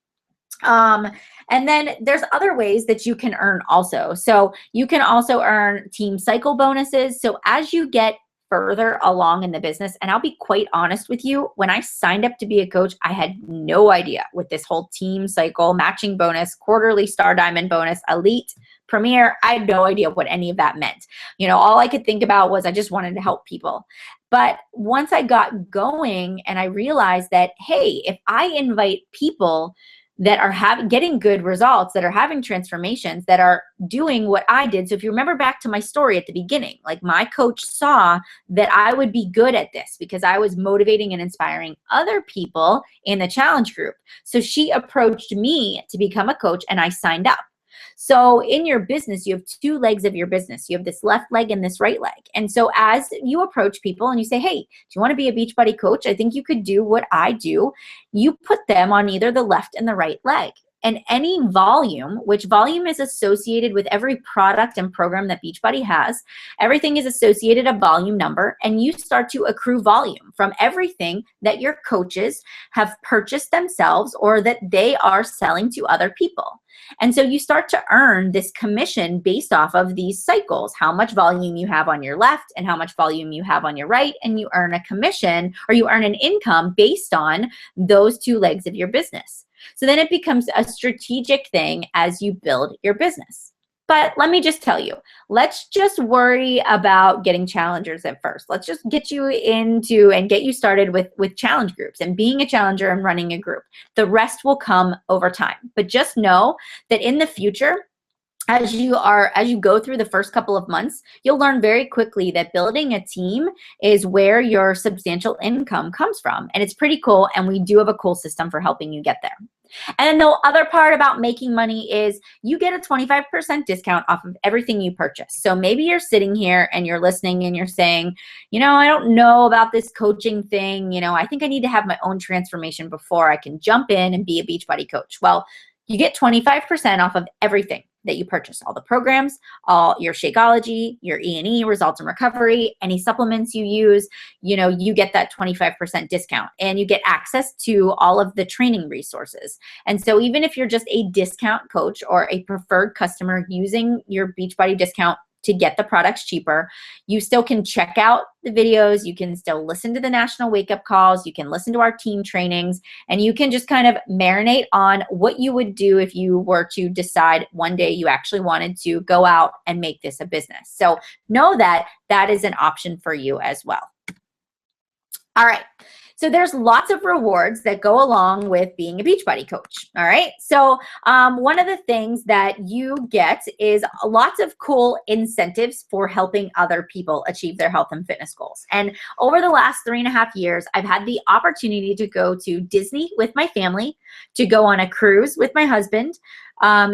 And then there's other ways that you can earn also. So you can also earn team cycle bonuses. So as you get further along in the business, and I'll be quite honest with you, when I signed up to be a coach, I had no idea what this whole team cycle, matching bonus, quarterly star diamond bonus, elite, premier, I had no idea what any of that meant. All I could think about was I just wanted to help people. But once I got going and I realized that, hey, if I invite people that are getting good results, that are having transformations, that are doing what I did. So if you remember back to my story at the beginning, like my coach saw that I would be good at this because I was motivating and inspiring other people in the challenge group. So she approached me to become a coach and I signed up. So in your business, you have two legs of your business. You have this left leg and this right leg. And so as you approach people and you say, hey, do you want to be a Beachbody coach? I think you could do what I do. You put them on either the left and the right leg. And any volume, which volume is associated with every product and program that Beachbody has, everything is associated a volume number, and you start to accrue volume from everything that your coaches have purchased themselves or that they are selling to other people. And so you start to earn this commission based off of these cycles, how much volume you have on your left and how much volume you have on your right, and you earn a commission or you earn an income based on those two legs of your business. So then it becomes a strategic thing as you build your business. But let me just tell you, let's just worry about getting challengers at first. Let's just get you into and get you started with challenge groups and being a challenger and running a group. The rest will come over time. But just know that in the future, as you go through the first couple of months, you'll learn very quickly that building a team is where your substantial income comes from. And it's pretty cool. And we do have a cool system for helping you get there. And the other part about making money is you get a 25% discount off of everything you purchase. So maybe you're sitting here and you're listening and you're saying, I don't know about this coaching thing. I think I need to have my own transformation before I can jump in and be a Beachbody coach. Well, you get 25% off of everything that you purchase, all the programs, all your Shakeology, your E&E, results and recovery, any supplements you use, you get that 25% discount and you get access to all of the training resources. And so even if you're just a discount coach or a preferred customer using your Beachbody discount to get the products cheaper, you still can check out the videos, you can still listen to the national wake-up calls, you can listen to our team trainings, and you can just kind of marinate on what you would do if you were to decide one day you actually wanted to go out and make this a business. So know that that is an option for you as well. All right. So there's lots of rewards that go along with being a Beachbody coach. All right. So one of the things that you get is lots of cool incentives for helping other people achieve their health and fitness goals. And over the last 3.5 years, I've had the opportunity to go to Disney with my family, to go on a cruise with my husband.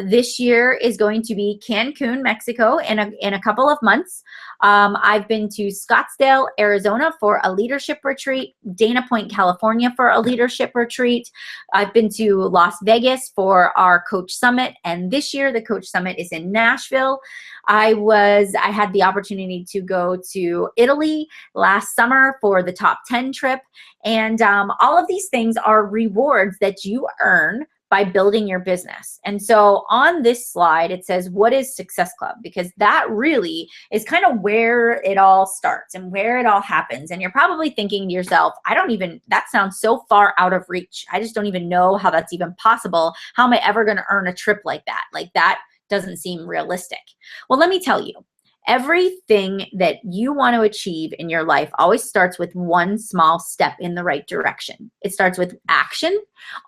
This year is going to be Cancun, Mexico in a couple of months. I've been to Scottsdale, Arizona for a leadership retreat, Dana Point, California for a leadership retreat. I've been to Las Vegas for our Coach Summit, and this year the Coach Summit is in Nashville. I had the opportunity to go to Italy last summer for the Top 10 trip, and all of these things are rewards that you earn by building your business. And so on this slide, it says, what is Success Club? Because that really is kind of where it all starts and where it all happens. And you're probably thinking to yourself, that sounds so far out of reach. I just don't even know how that's even possible. How am I ever going to earn a trip like that? Like, that doesn't seem realistic. Well, let me tell you. Everything that you want to achieve in your life always starts with one small step in the right direction. It starts with action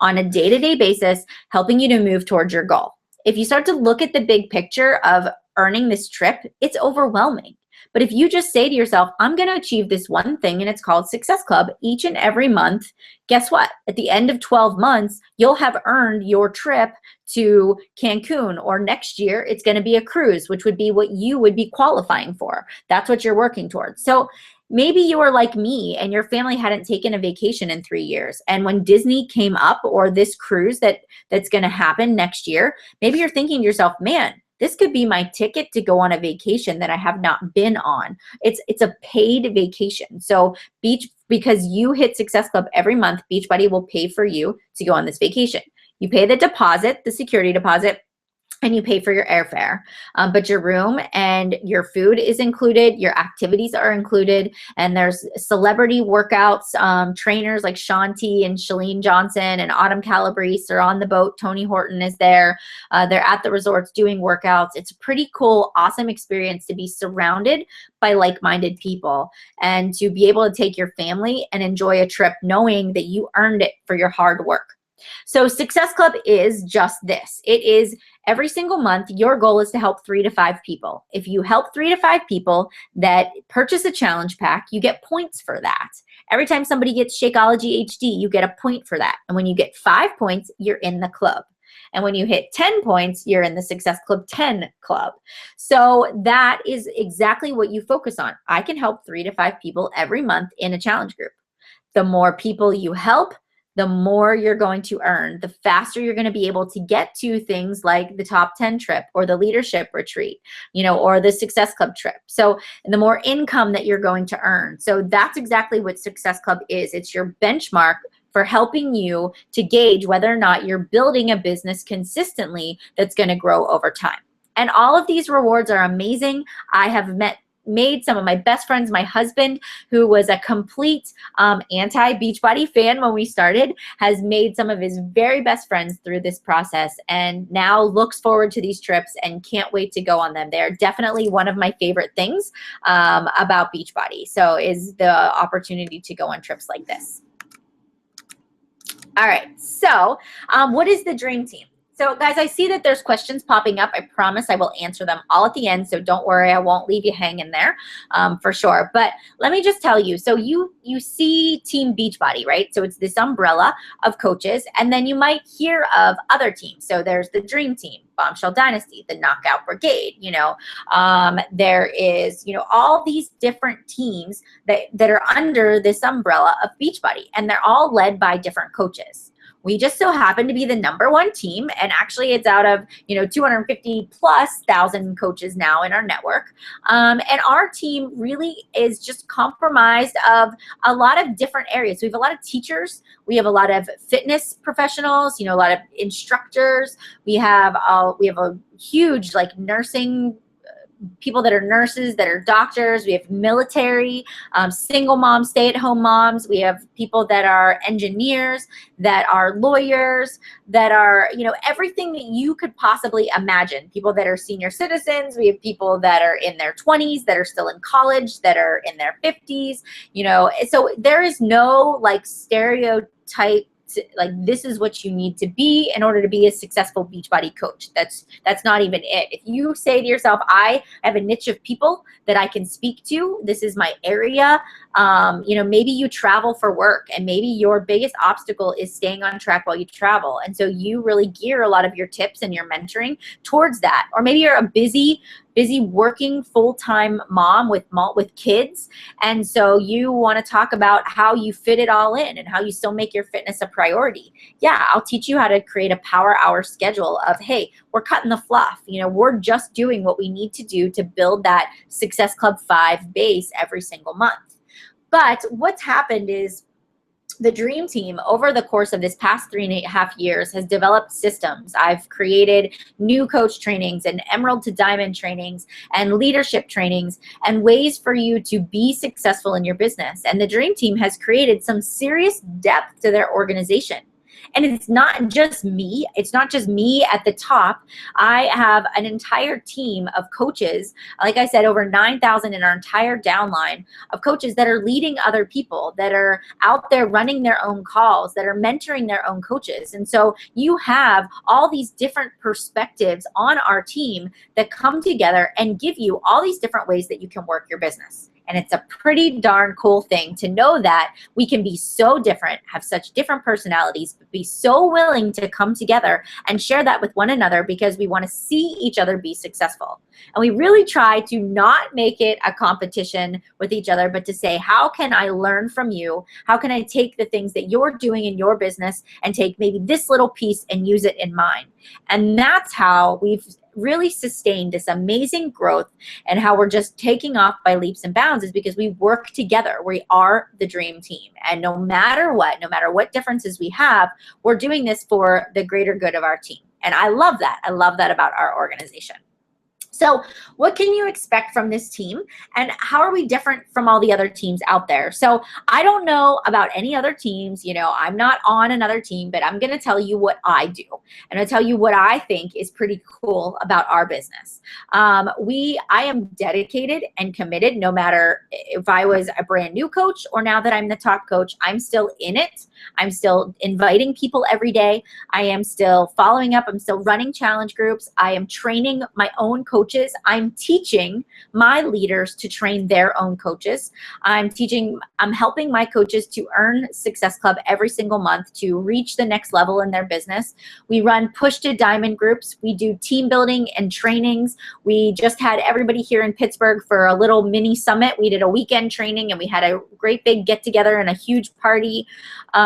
on a day-to-day basis, helping you to move towards your goal. If you start to look at the big picture of earning this trip, it's overwhelming. But if you just say to yourself, I'm going to achieve this one thing, and it's called Success Club, each and every month, guess what? At the end of 12 months, you'll have earned your trip to Cancun, or next year it's going to be a cruise, which would be what you would be qualifying for. That's what you're working towards. So maybe you are like me and your family hadn't taken a vacation in 3 years. And when Disney came up, or this cruise that's going to happen next year, maybe you're thinking to yourself, man, this could be my ticket to go on a vacation that I have not been on. It's a paid vacation. So because you hit Success Club every month, Beachbody will pay for you to go on this vacation. You pay the deposit, the security deposit, and you pay for your airfare, but your room and your food is included, your activities are included, and there's celebrity workouts, trainers like Shanti and Shalene Johnson and Autumn Calabrese are on the boat. Tony Horton is there. They're at the resorts doing workouts. It's a pretty cool, awesome experience to be surrounded by like-minded people and to be able to take your family and enjoy a trip knowing that you earned it for your hard work. So Success Club is just this. It is every single month, your goal is to help 3 to 5 people. If you help 3 to 5 people that purchase a challenge pack, you get points for that. Every time somebody gets Shakeology HD, you get a point for that. And when you get 5 points, you're in the club. And when you hit 10 points, you're in the Success Club 10 club. So that is exactly what you focus on. I can help 3 to 5 people every month in a challenge group. The more people you help, the more you're going to earn, the faster you're going to be able to get to things like the top 10 trip or the leadership retreat, or the Success Club trip. So the more income that you're going to earn. So that's exactly what Success Club is. It's your benchmark for helping you to gauge whether or not you're building a business consistently that's going to grow over time. And all of these rewards are amazing. I have made some of my best friends. My husband, who was a complete anti-Beachbody fan when we started, has made some of his very best friends through this process and now looks forward to these trips and can't wait to go on them. They're definitely one of my favorite things about Beachbody. So is the opportunity to go on trips like this. All right, so what is the dream team? So guys, I see that there's questions popping up. I promise I will answer them all at the end, so don't worry, I won't leave you hanging there for sure. But let me just tell you, so you see Team Beachbody, right? So it's this umbrella of coaches, and then you might hear of other teams. So there's the Dream Team, Bombshell Dynasty, the Knockout Brigade, there is, all these different teams that are under this umbrella of Beachbody, and they're all led by different coaches. We just so happen to be the #1 team, and actually it's out of 250,000+ coaches now in our network. And our team really is just comprised of a lot of different areas. So we have a lot of teachers, we have a lot of fitness professionals, a lot of instructors. We have a huge nursing people that are nurses, that are doctors. We have military, single moms, stay-at-home moms. We have people that are engineers, that are lawyers, that are, everything that you could possibly imagine. People that are senior citizens. We have people that are in their 20s, that are still in college, that are in their 50s, So there is no stereotype this is what you need to be in order to be a successful Beachbody coach. That's not even it. If you say to yourself, I have a niche of people that I can speak to, this is my area, maybe you travel for work and maybe your biggest obstacle is staying on track while you travel. And so you really gear a lot of your tips and your mentoring towards that. Or maybe you're a busy working full-time mom with kids, and so you want to talk about how you fit it all in and how you still make your fitness a priority. Yeah, I'll teach you how to create a power hour schedule of, hey, we're cutting the fluff. We're just doing what we need to do to build that Success Club 5 base every single month. But what's happened is The dream team over the course of this past 3.5 years has developed systems. I've created new coach trainings and emerald to diamond trainings and leadership trainings and ways for you to be successful in your business. And the dream team has created some serious depth to their organization. And it's not just me. It's not just me at the top. I have an entire team of coaches, like I said, over 9,000 in our entire downline of coaches that are leading other people, that are out there running their own calls, that are mentoring their own coaches. And so you have all these different perspectives on our team that come together and give you all these different ways that you can work your business. And it's a pretty darn cool thing to know that we can be so different, have such different personalities, but be so willing to come together and share that with one another because we want to see each other be successful. And we really try to not make it a competition with each other, but to say, how can I learn from you? How can I take the things that you're doing in your business and take maybe this little piece and use it in mine? And that's how we've really sustained this amazing growth, and how we're just taking off by leaps and bounds is because we work together. We are the dream team. And no matter what differences we have, we're doing this for the greater good of our team. And I love that. I love that about our organization. So what can you expect from this team, and how are we different from all the other teams out there? So I don't know about any other teams. You know, I'm not on another team, but I'm going to tell you what I do. And I'll tell you what I think is pretty cool about our business. I am dedicated and committed, no matter if I was a brand new coach or now that I'm the top coach, I'm still in it. I'm still inviting people every day. I am still following up. I'm still running challenge groups. I am training my own coaches. I'm teaching my leaders to train their own coaches. I'm helping my coaches to earn Success Club every single month to reach the next level in their business. We run push to diamond groups. We do team building and trainings. We just had everybody here in Pittsburgh for a little mini summit. We did a weekend training and we had a great big get together and a huge party.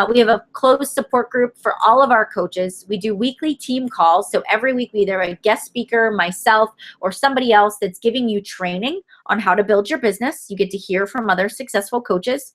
We have a closed support group for all of our coaches. We do weekly team calls. So every week we either have a guest speaker, myself, or somebody else that's giving you training on how to build your business. You get to hear from other successful coaches.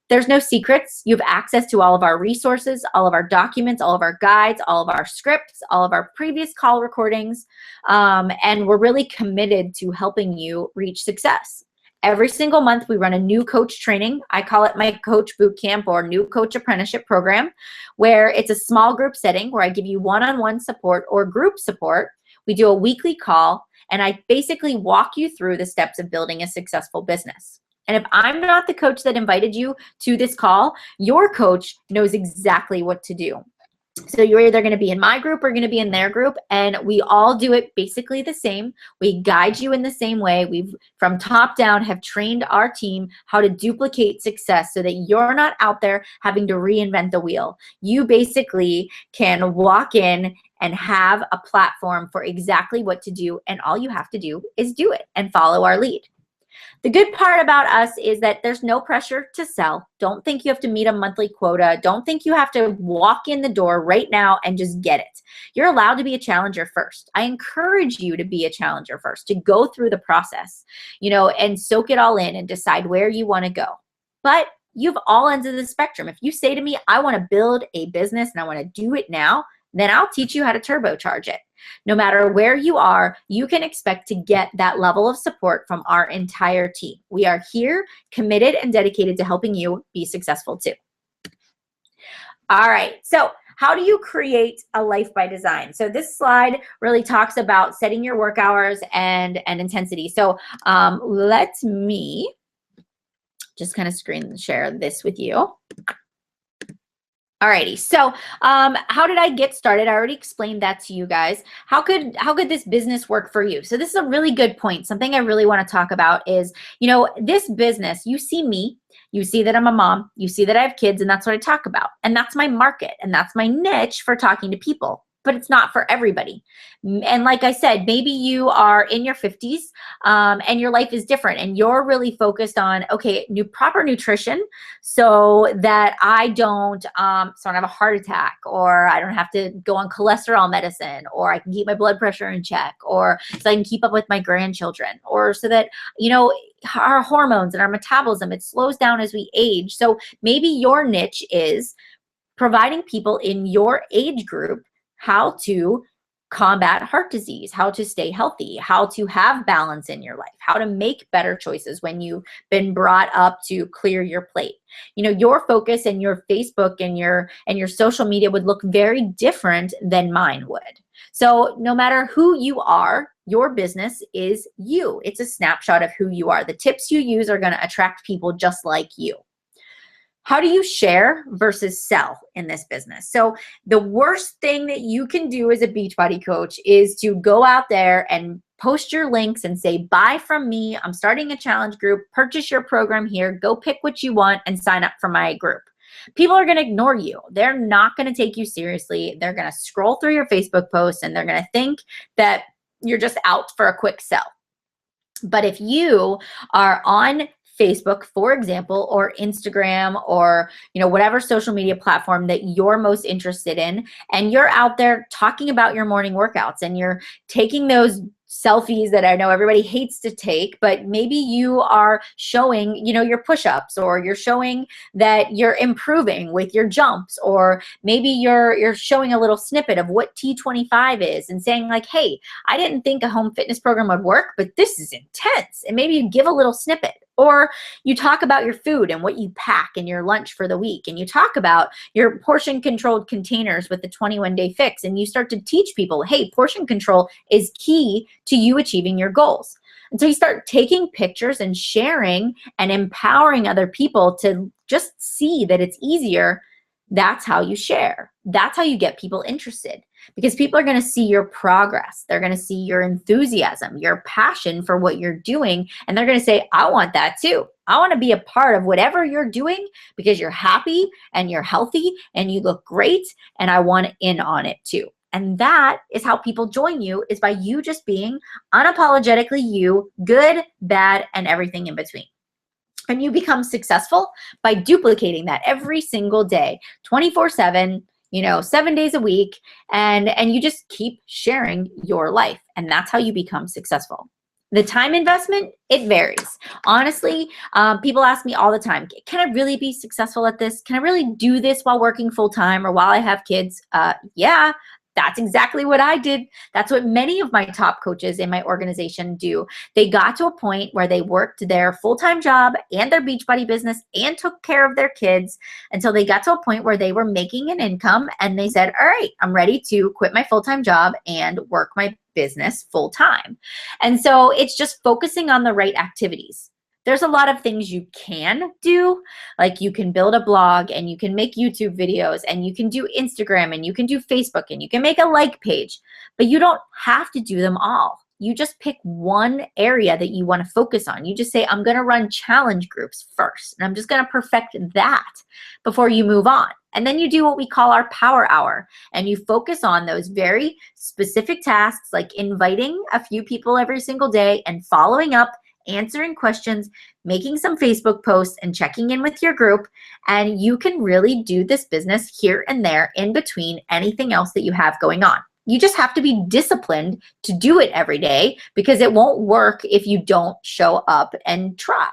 There's no secrets. You have access to all of our resources, all of our documents, all of our guides, all of our scripts, all of our previous call recordings. And we're really committed to helping you reach success. Every single month, we run a new coach training. I call it my coach boot camp or new coach apprenticeship program, where it's a small group setting where I give you one-on-one support or group support. We do a weekly call, and I basically walk you through the steps of building a successful business. And if I'm not the coach that invited you to this call, your coach knows exactly what to do. So you're either going to be in my group or going to be in their group, and we all do it basically the same. We guide you in the same way. We've, from top down, have trained our team how to duplicate success so that you're not out there having to reinvent the wheel. You basically can walk in and have a platform for exactly what to do, and all you have to do is do it and follow our lead. The good part about us is that there's no pressure to sell. Don't think you have to meet a monthly quota. Don't think you have to walk in the door right now and just get it. You're allowed to be a challenger first. I encourage you to be a challenger first, to go through the process, and soak it all in and decide where you want to go. But you have all ends of the spectrum. If you say to me, I want to build a business and I want to do it now, then I'll teach you how to turbocharge it. No matter where you are, you can expect to get that level of support from our entire team. We are here, committed and dedicated to helping you be successful too. All right, so how do you create a life by design? So this slide really talks about setting your work hours and intensity. So let me just kind of screen share this with you. Alrighty, so how did I get started? I already explained that to you guys. How could this business work for you? So this is a really good point. Something I really want to talk about is, this business, you see me, you see that I'm a mom, you see that I have kids, and that's what I talk about. And that's my market, and that's my niche for talking to people. but it's not for everybody. And like I said, maybe you are in your 50s and your life is different and you're really focused on, okay, proper nutrition so that I don't have a heart attack, or I don't have to go on cholesterol medicine, or I can keep my blood pressure in check, or so I can keep up with my grandchildren, or so that, our hormones and our metabolism, it slows down as we age. So maybe your niche is providing people in your age group how to combat heart disease, how to stay healthy, how to have balance in your life, how to make better choices when you've been brought up to clear your plate. Your focus and your Facebook and your social media would look very different than mine would. So no matter who you are, your business is you. It's a snapshot of who you are. The tips you use are going to attract people just like you. How do you share versus sell in this business? So the worst thing that you can do as a Beachbody coach is to go out there and post your links and say, buy from me. I'm starting a challenge group. Purchase your program here. Go pick what you want and sign up for my group. People are going to ignore you. They're not going to take you seriously. They're going to scroll through your Facebook posts and they're going to think that you're just out for a quick sell. But if you are on Facebook, for example, or Instagram, or whatever social media platform that you're most interested in, and you're out there talking about your morning workouts and you're taking those selfies that I know everybody hates to take, but maybe you are showing, your push-ups, or you're showing that you're improving with your jumps, or maybe you're showing a little snippet of what T25 is and saying like, hey, I didn't think a home fitness program would work, but this is intense. And maybe you give a little snippet. Or you talk about your food and what you pack in your lunch for the week. And you talk about your portion controlled containers with the 21-day fix. And you start to teach people, hey, portion control is key to you achieving your goals. And so you start taking pictures and sharing and empowering other people to just see that it's easier. That's how you share. That's how you get people interested, because people are going to see your progress. They're going to see your enthusiasm, your passion for what you're doing. And they're going to say, I want that too. I want to be a part of whatever you're doing because you're happy and you're healthy and you look great. And I want in on it too. And that is how people join you, is by you just being unapologetically you, good, bad, and everything in between. And you become successful by duplicating that every single day, 24/7, 7 days a week, and you just keep sharing your life. And that's how you become successful. The time investment, it varies. Honestly, people ask me all the time, can I really be successful at this? Can I really do this while working full time or while I have kids? Yeah. That's exactly what I did. That's what many of my top coaches in my organization do. They got to a point where they worked their full-time job and their Beachbody business and took care of their kids until they got to a point where they were making an income, and they said, all right, I'm ready to quit my full-time job and work my business full-time. And so it's just focusing on the right activities. There's a lot of things you can do, like you can build a blog and you can make YouTube videos and you can do Instagram and you can do Facebook and you can make a like page, but you don't have to do them all. You just pick one area that you want to focus on. You just say, I'm going to run challenge groups first, and I'm just going to perfect that before you move on. And then you do what we call our power hour, and you focus on those very specific tasks, like inviting a few people every single day and following up, answering questions, making some Facebook posts, and checking in with your group. And you can really do this business here and there in between anything else that you have going on. You just have to be disciplined to do it every day, because it won't work if you don't show up and try.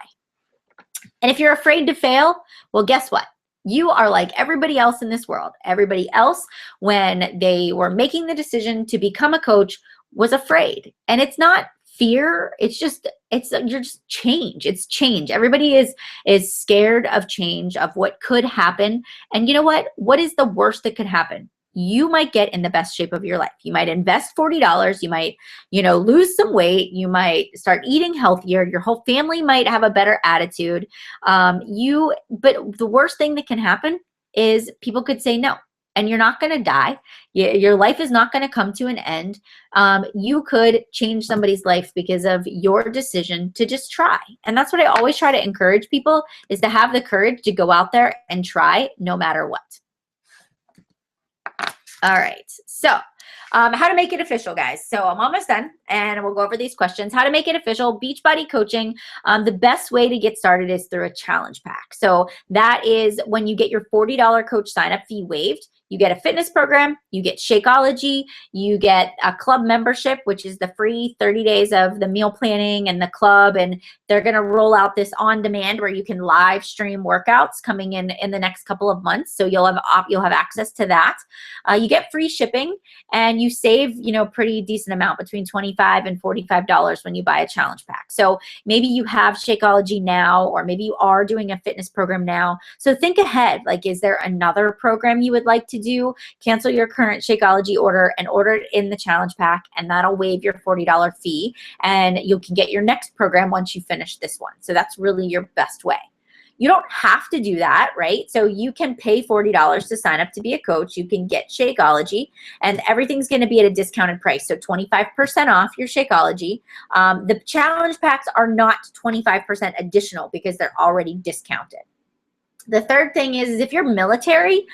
And if you're afraid to fail, well, guess what? You are like everybody else in this world. Everybody else, when they were making the decision to become a coach, was afraid. And it's not fear, you're just change. It's change. Everybody is scared of change, of what could happen. And you know what? What is the worst that could happen? You might get in the best shape of your life. You might invest $40. You might, lose some weight. You might start eating healthier. Your whole family might have a better attitude. But the worst thing that can happen is people could say no. And you're not going to die. Your life is not going to come to an end. You could change somebody's life because of your decision to just try. And that's what I always try to encourage people, is to have the courage to go out there and try no matter what. All right. So how to make it official, guys. So I'm almost done, and we'll go over these questions. How to make it official, Beachbody coaching. The best way to get started is through a challenge pack. So that is when you get your $40 coach sign-up fee waived. You get a fitness program, you get Shakeology, you get a club membership, which is the free 30 days of the meal planning and the club, and they're going to roll out this on demand where you can live stream workouts coming in the next couple of months. So you'll have access to that. You get free shipping, and you save, pretty decent amount, between $25 and $45 when you buy a challenge pack. So maybe you have Shakeology now, or maybe you are doing a fitness program now. So think ahead. Like, is there another program you would like to do? Cancel your current Shakeology order and order it in the challenge pack, and that'll waive your $40 fee, and you can get your next program once you finish this one. So that's really your best way. You don't have to do that, right? So you can pay $40 to sign up to be a coach. You can get Shakeology, and everything's going to be at a discounted price. So 25% off your Shakeology. The challenge packs are not 25% additional because they're already discounted. The third thing is if you're military,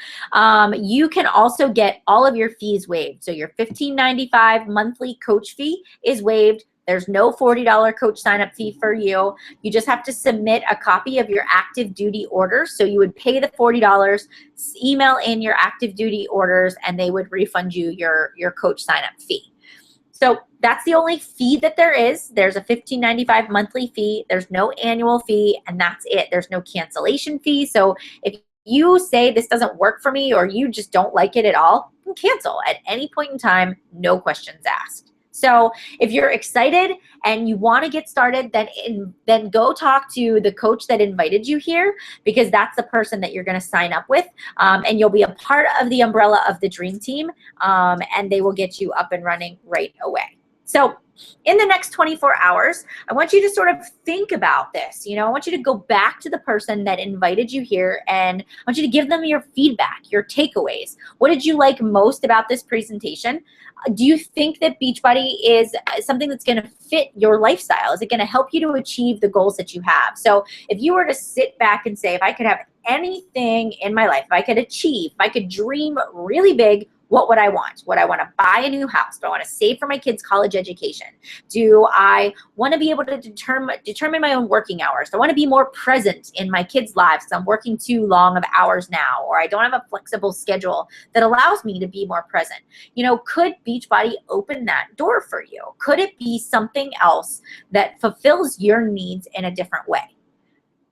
you can also get all of your fees waived. So your $15.95 monthly coach fee is waived. There's no $40 coach sign-up fee for you. You just have to submit a copy of your active duty orders. So you would pay the $40, email in your active duty orders, and they would refund you your coach sign-up fee. So that's the only fee that there is. There's a $15.95 monthly fee. There's no annual fee, and that's it. There's no cancellation fee. So if you say this doesn't work for me, or you just don't like it at all, you can cancel at any point in time, no questions asked. So if you're excited and you want to get started, then go talk to the coach that invited you here, because that's the person that you're going to sign up with, and you'll be a part of the umbrella of the Dream Team, and they will get you up and running right away. So in the next 24 hours, I want you to sort of think about this. I want you to go back to the person that invited you here, and I want you to give them your feedback, your takeaways. What did you like most about this presentation? Do you think that Beachbody is something that's going to fit your lifestyle? Is it going to help you to achieve the goals that you have? So if you were to sit back and say, if I could have anything in my life, if I could achieve, if I could dream really big, what would I want? Would I want to buy a new house? Do I want to save for my kids' college education? Do I want to be able to determine my own working hours? Do I want to be more present in my kids' lives because I'm working too long of hours now, or I don't have a flexible schedule that allows me to be more present? Could Beachbody open that door for you? Could it be something else that fulfills your needs in a different way?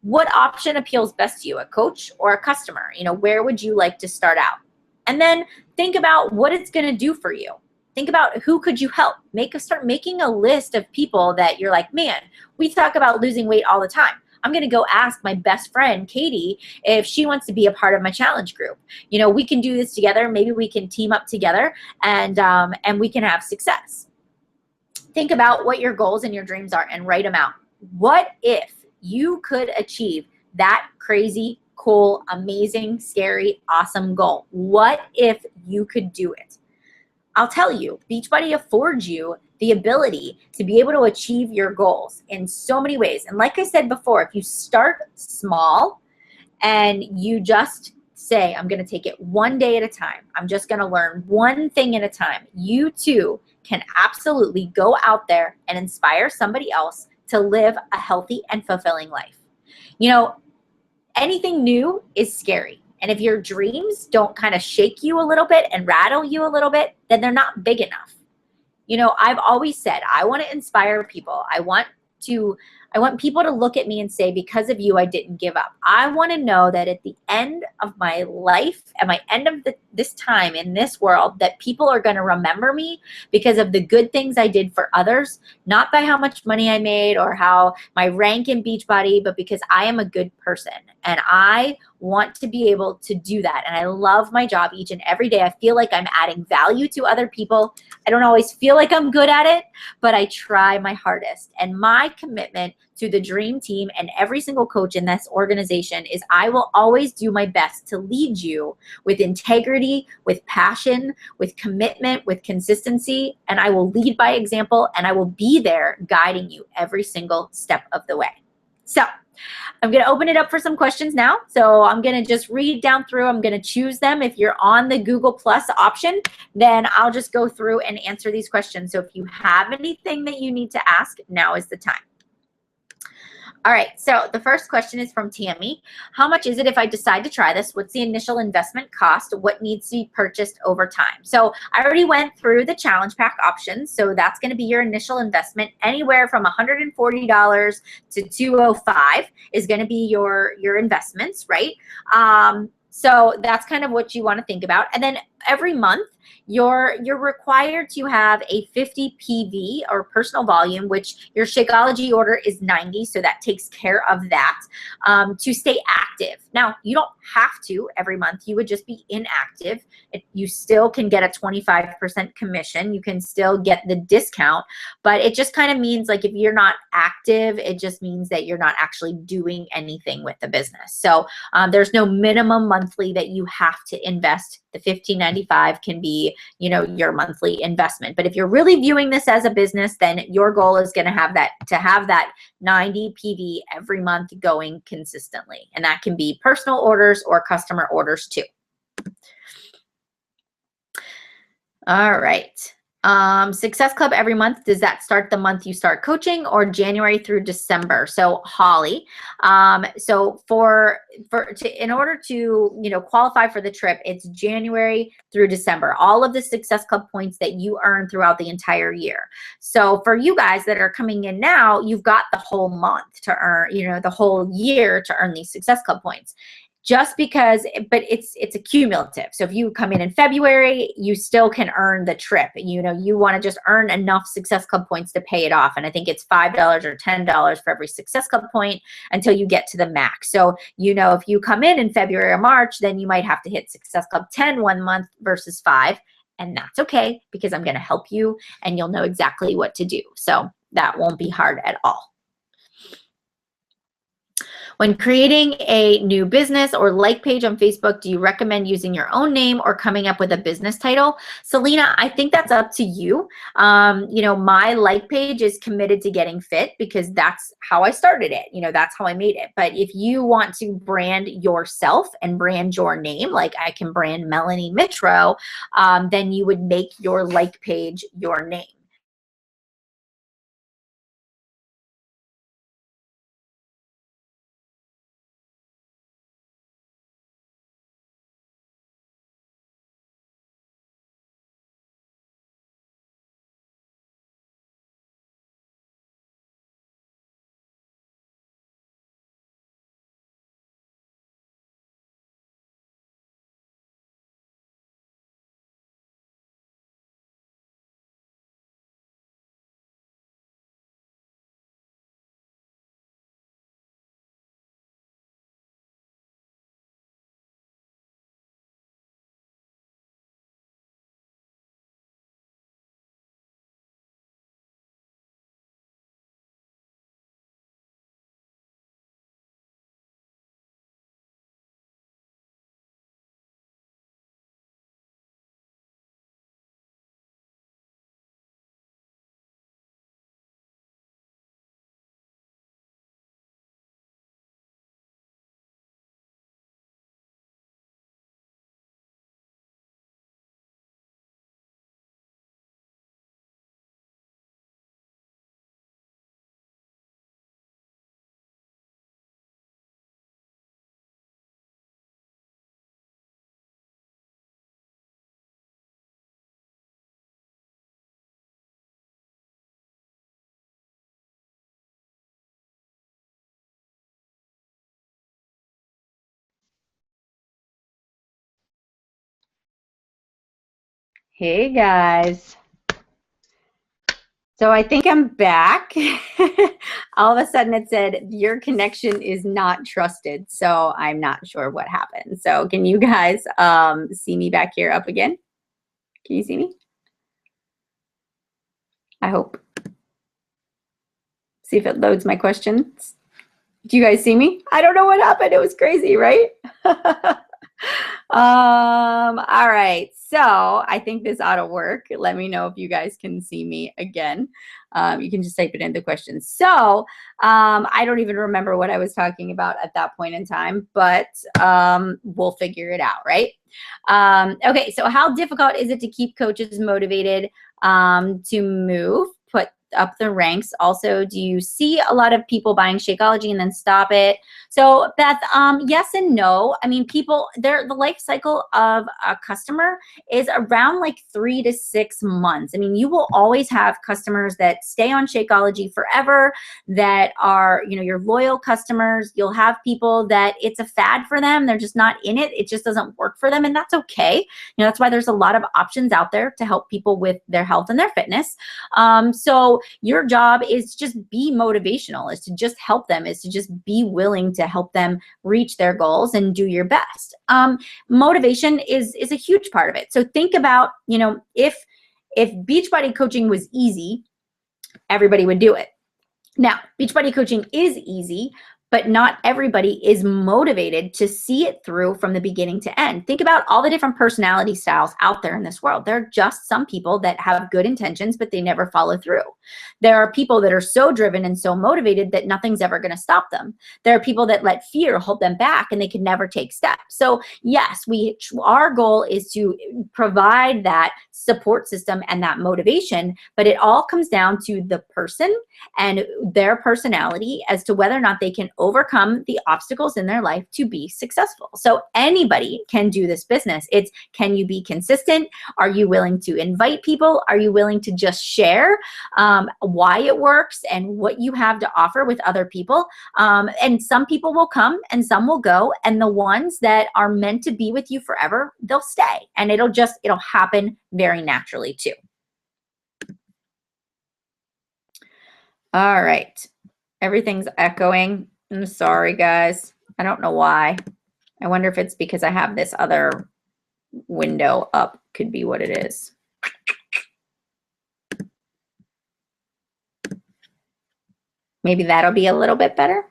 What option appeals best to you, a coach or a customer? Where would you like to start out? And then think about what it's going to do for you. Think about who could you help. Start making a list of people that you're like, man, we talk about losing weight all the time. I'm going to go ask my best friend, Katie, if she wants to be a part of my challenge group. We can do this together. Maybe we can team up together, and we can have success. Think about what your goals and your dreams are and write them out. What if you could achieve that crazy, cool, amazing, scary, awesome goal? What if you could do it? I'll tell you, Beachbody affords you the ability to be able to achieve your goals in so many ways. And like I said before, if you start small and you just say, I'm going to take it one day at a time, I'm just going to learn one thing at a time, you too can absolutely go out there and inspire somebody else to live a healthy and fulfilling life. Anything new is scary. And if your dreams don't kind of shake you a little bit and rattle you a little bit, then they're not big enough. I've always said, I want to inspire people. I want people to look at me and say, because of you, I didn't give up. I want to know that at the end of my life, at my end of this time in this world, that people are going to remember me because of the good things I did for others, not by how much money I made or how my rank in Beachbody, but because I am a good person. And I want to be able to do that. And I love my job each and every day. I feel like I'm adding value to other people. I don't always feel like I'm good at it, but I try my hardest. And my commitment to the Dream Team and every single coach in this organization is I will always do my best to lead you with integrity, with passion, with commitment, with consistency, and I will lead by example, and I will be there guiding you every single step of the way. So I'm going to open it up for some questions now. So I'm going to just read down through. I'm going to choose them. If you're on the Google Plus option, then I'll just go through and answer these questions. So if you have anything that you need to ask, now is the time. All right, so the first question is from Tammy. How much is it if I decide to try this? What's the initial investment cost? What needs to be purchased over time? So I already went through the challenge pack options. So that's going to be your initial investment. Anywhere from $140 to $205 is going to be your investments, right? So that's kind of what you want to think about. And then every month, you're required to have a 50 PV or personal volume, which your Shakeology order is 90, so that takes care of that, to stay active. Now, you don't have to every month. You would just be inactive. You still can get a 25% commission. You can still get the discount, but it just kind of means like if you're not active, it just means that you're not actually doing anything with the business. So there's no minimum monthly that you have to invest. The $15.95 can be, you know, your monthly investment. But if you're really viewing this as a business, then your goal is going to have that 90 PV every month going consistently. And that can be personal orders or customer orders too. All right. Success Club every month, does that start the month you start coaching or January through December? So Holly, so in order to, you know, qualify for the trip, it's January through December, all of the Success Club points that you earn throughout the entire year. So for you guys that are coming in now, you've got the whole month to earn, you know, the whole year to earn these Success Club points. Just because, but it's a cumulative. So if you come in February, you still can earn the trip. You know, you want to just earn enough Success Club points to pay it off. And I think it's $5 or $10 for every Success Club point until you get to the max. So, you know, if you come in February or March, then you might have to hit Success Club 10 one month versus 5. And that's okay because I'm going to help you and you'll know exactly what to do. So that won't be hard at all. When creating a new business or like page on Facebook, do you recommend using your own name or coming up with a business title? Selena, I think that's up to you. You know, my like page is committed to getting fit because that's how I started it. You know, that's how I made it. But if you want to brand yourself and brand your name, like I can brand Melanie Mitro, then you would make your like page your name. Hey guys. So I think I'm back. All of a sudden it said your connection is not trusted. So I'm not sure what happened. So can you guys see me back here up again? Can you see me? I hope. See if it loads my questions. Do you guys see me? I don't know what happened. It was crazy, right? All right. So I think this ought to work. Let me know if you guys can see me again. You can just type it in the questions. So I don't even remember what I was talking about at that point in time, but we'll figure it out, right? Okay. So how difficult is it to keep coaches motivated to move, put up the ranks? Also, do you see a lot of people buying Shakeology and then stop it? So Beth, yes and no. I mean, the life cycle of a customer is around like 3 to 6 months. I mean, you will always have customers that stay on Shakeology forever, that are, your loyal customers. You'll have people that it's a fad for them. They're just not in it. It just doesn't work for them, and that's okay. That's why there's a lot of options out there to help people with their health and their fitness. So your job is just be motivational, is to just help them, is to just be willing to help them reach their goals and do your best. Motivation is a huge part of it. So think about, if Beachbody coaching was easy, everybody would do it. Now, Beachbody coaching is easy, but not everybody is motivated to see it through from the beginning to end. Think about all the different personality styles out there in this world. There are just some people that have good intentions, but they never follow through. There are people that are so driven and so motivated that nothing's ever going to stop them. There are people that let fear hold them back and they can never take steps. So yes, our goal is to provide that support system and that motivation, but it all comes down to the person and their personality as to whether or not they can overcome the obstacles in their life to be successful. So anybody can do this business. It's, can you be consistent? Are you willing to invite people? Are you willing to just share why it works and what you have to offer with other people? And some people will come and some will go, and the ones that are meant to be with you forever, they'll stay, and it'll happen very naturally too. All right. Everything's echoing. I'm sorry, guys. I don't know why. I wonder if it's because I have this other window up. Could be what it is. Maybe that'll be a little bit better.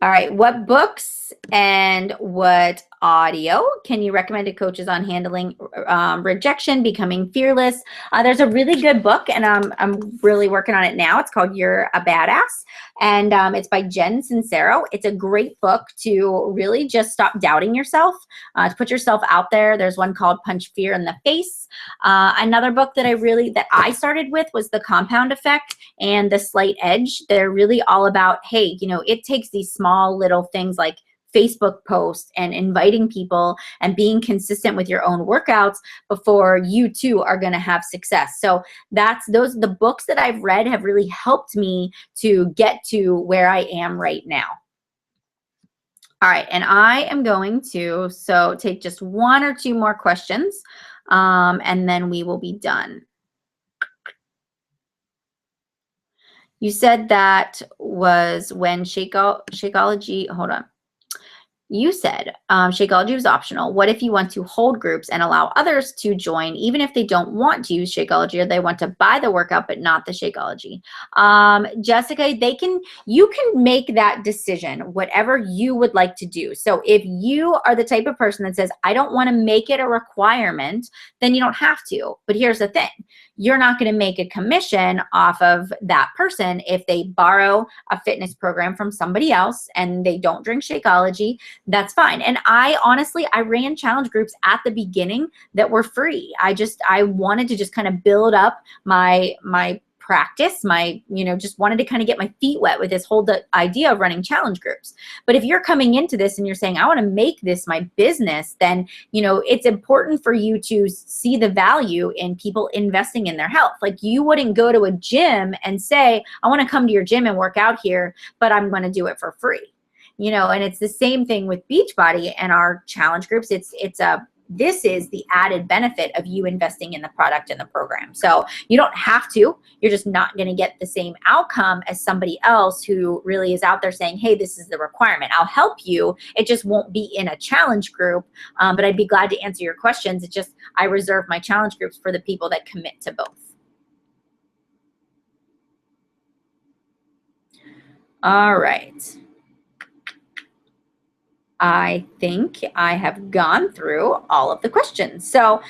All right. What books and what audio can you recommend to coaches on handling rejection, becoming fearless? There's a really good book, and I'm really working on it now. It's called You're a Badass, and it's by Jen Sincero. It's a great book to really just stop doubting yourself, to put yourself out there. There's one called Punch Fear in the Face. Another book that I started with was The Compound Effect and The Slight Edge. They're really all about, hey, it takes these small little things like Facebook posts and inviting people and being consistent with your own workouts before you too are going to have success. So the books that I've read have really helped me to get to where I am right now. All right, and I am going to take just one or two more questions, and then we will be done. You said that was when Shakeology, hold on. You said Shakeology was optional. What if you want to hold groups and allow others to join, even if they don't want to use Shakeology or they want to buy the workout but not the Shakeology? Jessica, you can make that decision, whatever you would like to do. So if you are the type of person that says, I don't want to make it a requirement, then you don't have to. But here's the thing. You're not going to make a commission off of that person if they borrow a fitness program from somebody else and they don't drink Shakeology. That's fine. And I ran challenge groups at the beginning that were free. I wanted to just kind of build up my practice, just wanted to kind of get my feet wet with this whole idea of running challenge groups. But if you're coming into this and you're saying, I want to make this my business, then, it's important for you to see the value in people investing in their health. Like, you wouldn't go to a gym and say, I want to come to your gym and work out here, but I'm going to do it for free. And it's the same thing with Beachbody and our challenge groups. This is the added benefit of you investing in the product and the program. So you don't have to. You're just not going to get the same outcome as somebody else who really is out there saying, hey, this is the requirement. I'll help you. It just won't be in a challenge group. But I'd be glad to answer your questions. It's just I reserve my challenge groups for the people that commit to both. All right. I think I have gone through all of the questions. So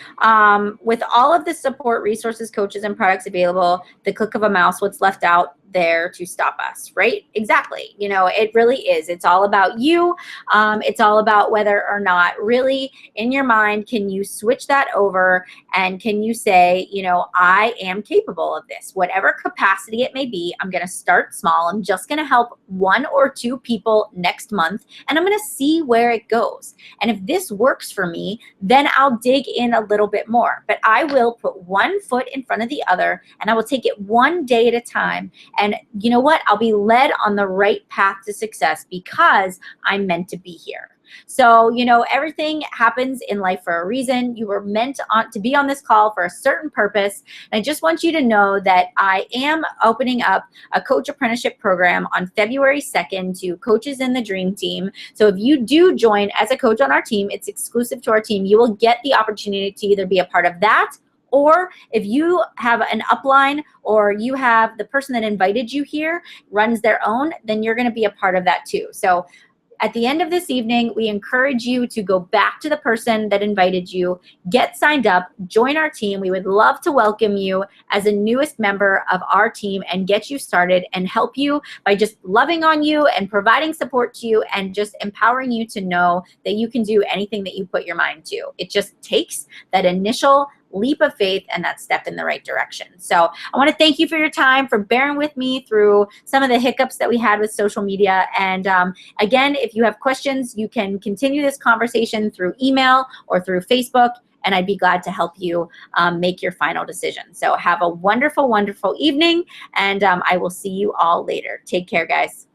with all of the support, resources, coaches, and products available, the click of a mouse, what's left out there to stop us, right? Exactly. You know, it really is. It's all about you. It's all about whether or not really in your mind can you switch that over and can you say, you know, I am capable of this, whatever capacity it may be. I'm going to start small. I'm just going to help 1 or 2 people next month, and I'm going to see where it goes. And if this works for me, then I'll dig in a little bit more. But I will put one foot in front of the other, and I will take it one day at a time. And you know what? I'll be led on the right path to success because I'm meant to be here. So, you know, everything happens in life for a reason. You were meant to be on this call for a certain purpose. And I just want you to know that I am opening up a coach apprenticeship program on February 2nd to coaches in the Dream Team. So if you do join as a coach on our team, it's exclusive to our team. You will get the opportunity to either be a part of that, or if you have an upline or you have the person that invited you here runs their own, then you're going to be a part of that too. So at the end of this evening, we encourage you to go back to the person that invited you, get signed up, join our team. We would love to welcome you as a newest member of our team and get you started and help you by just loving on you and providing support to you and just empowering you to know that you can do anything that you put your mind to. It just takes that initial leap of faith and that step in the right direction. So I want to thank you for your time, for bearing with me through some of the hiccups that we had with social media. And again, if you have questions, you can continue this conversation through email or through Facebook, and I'd be glad to help you make your final decision. So have a wonderful, wonderful evening, and I will see you all later. Take care, guys.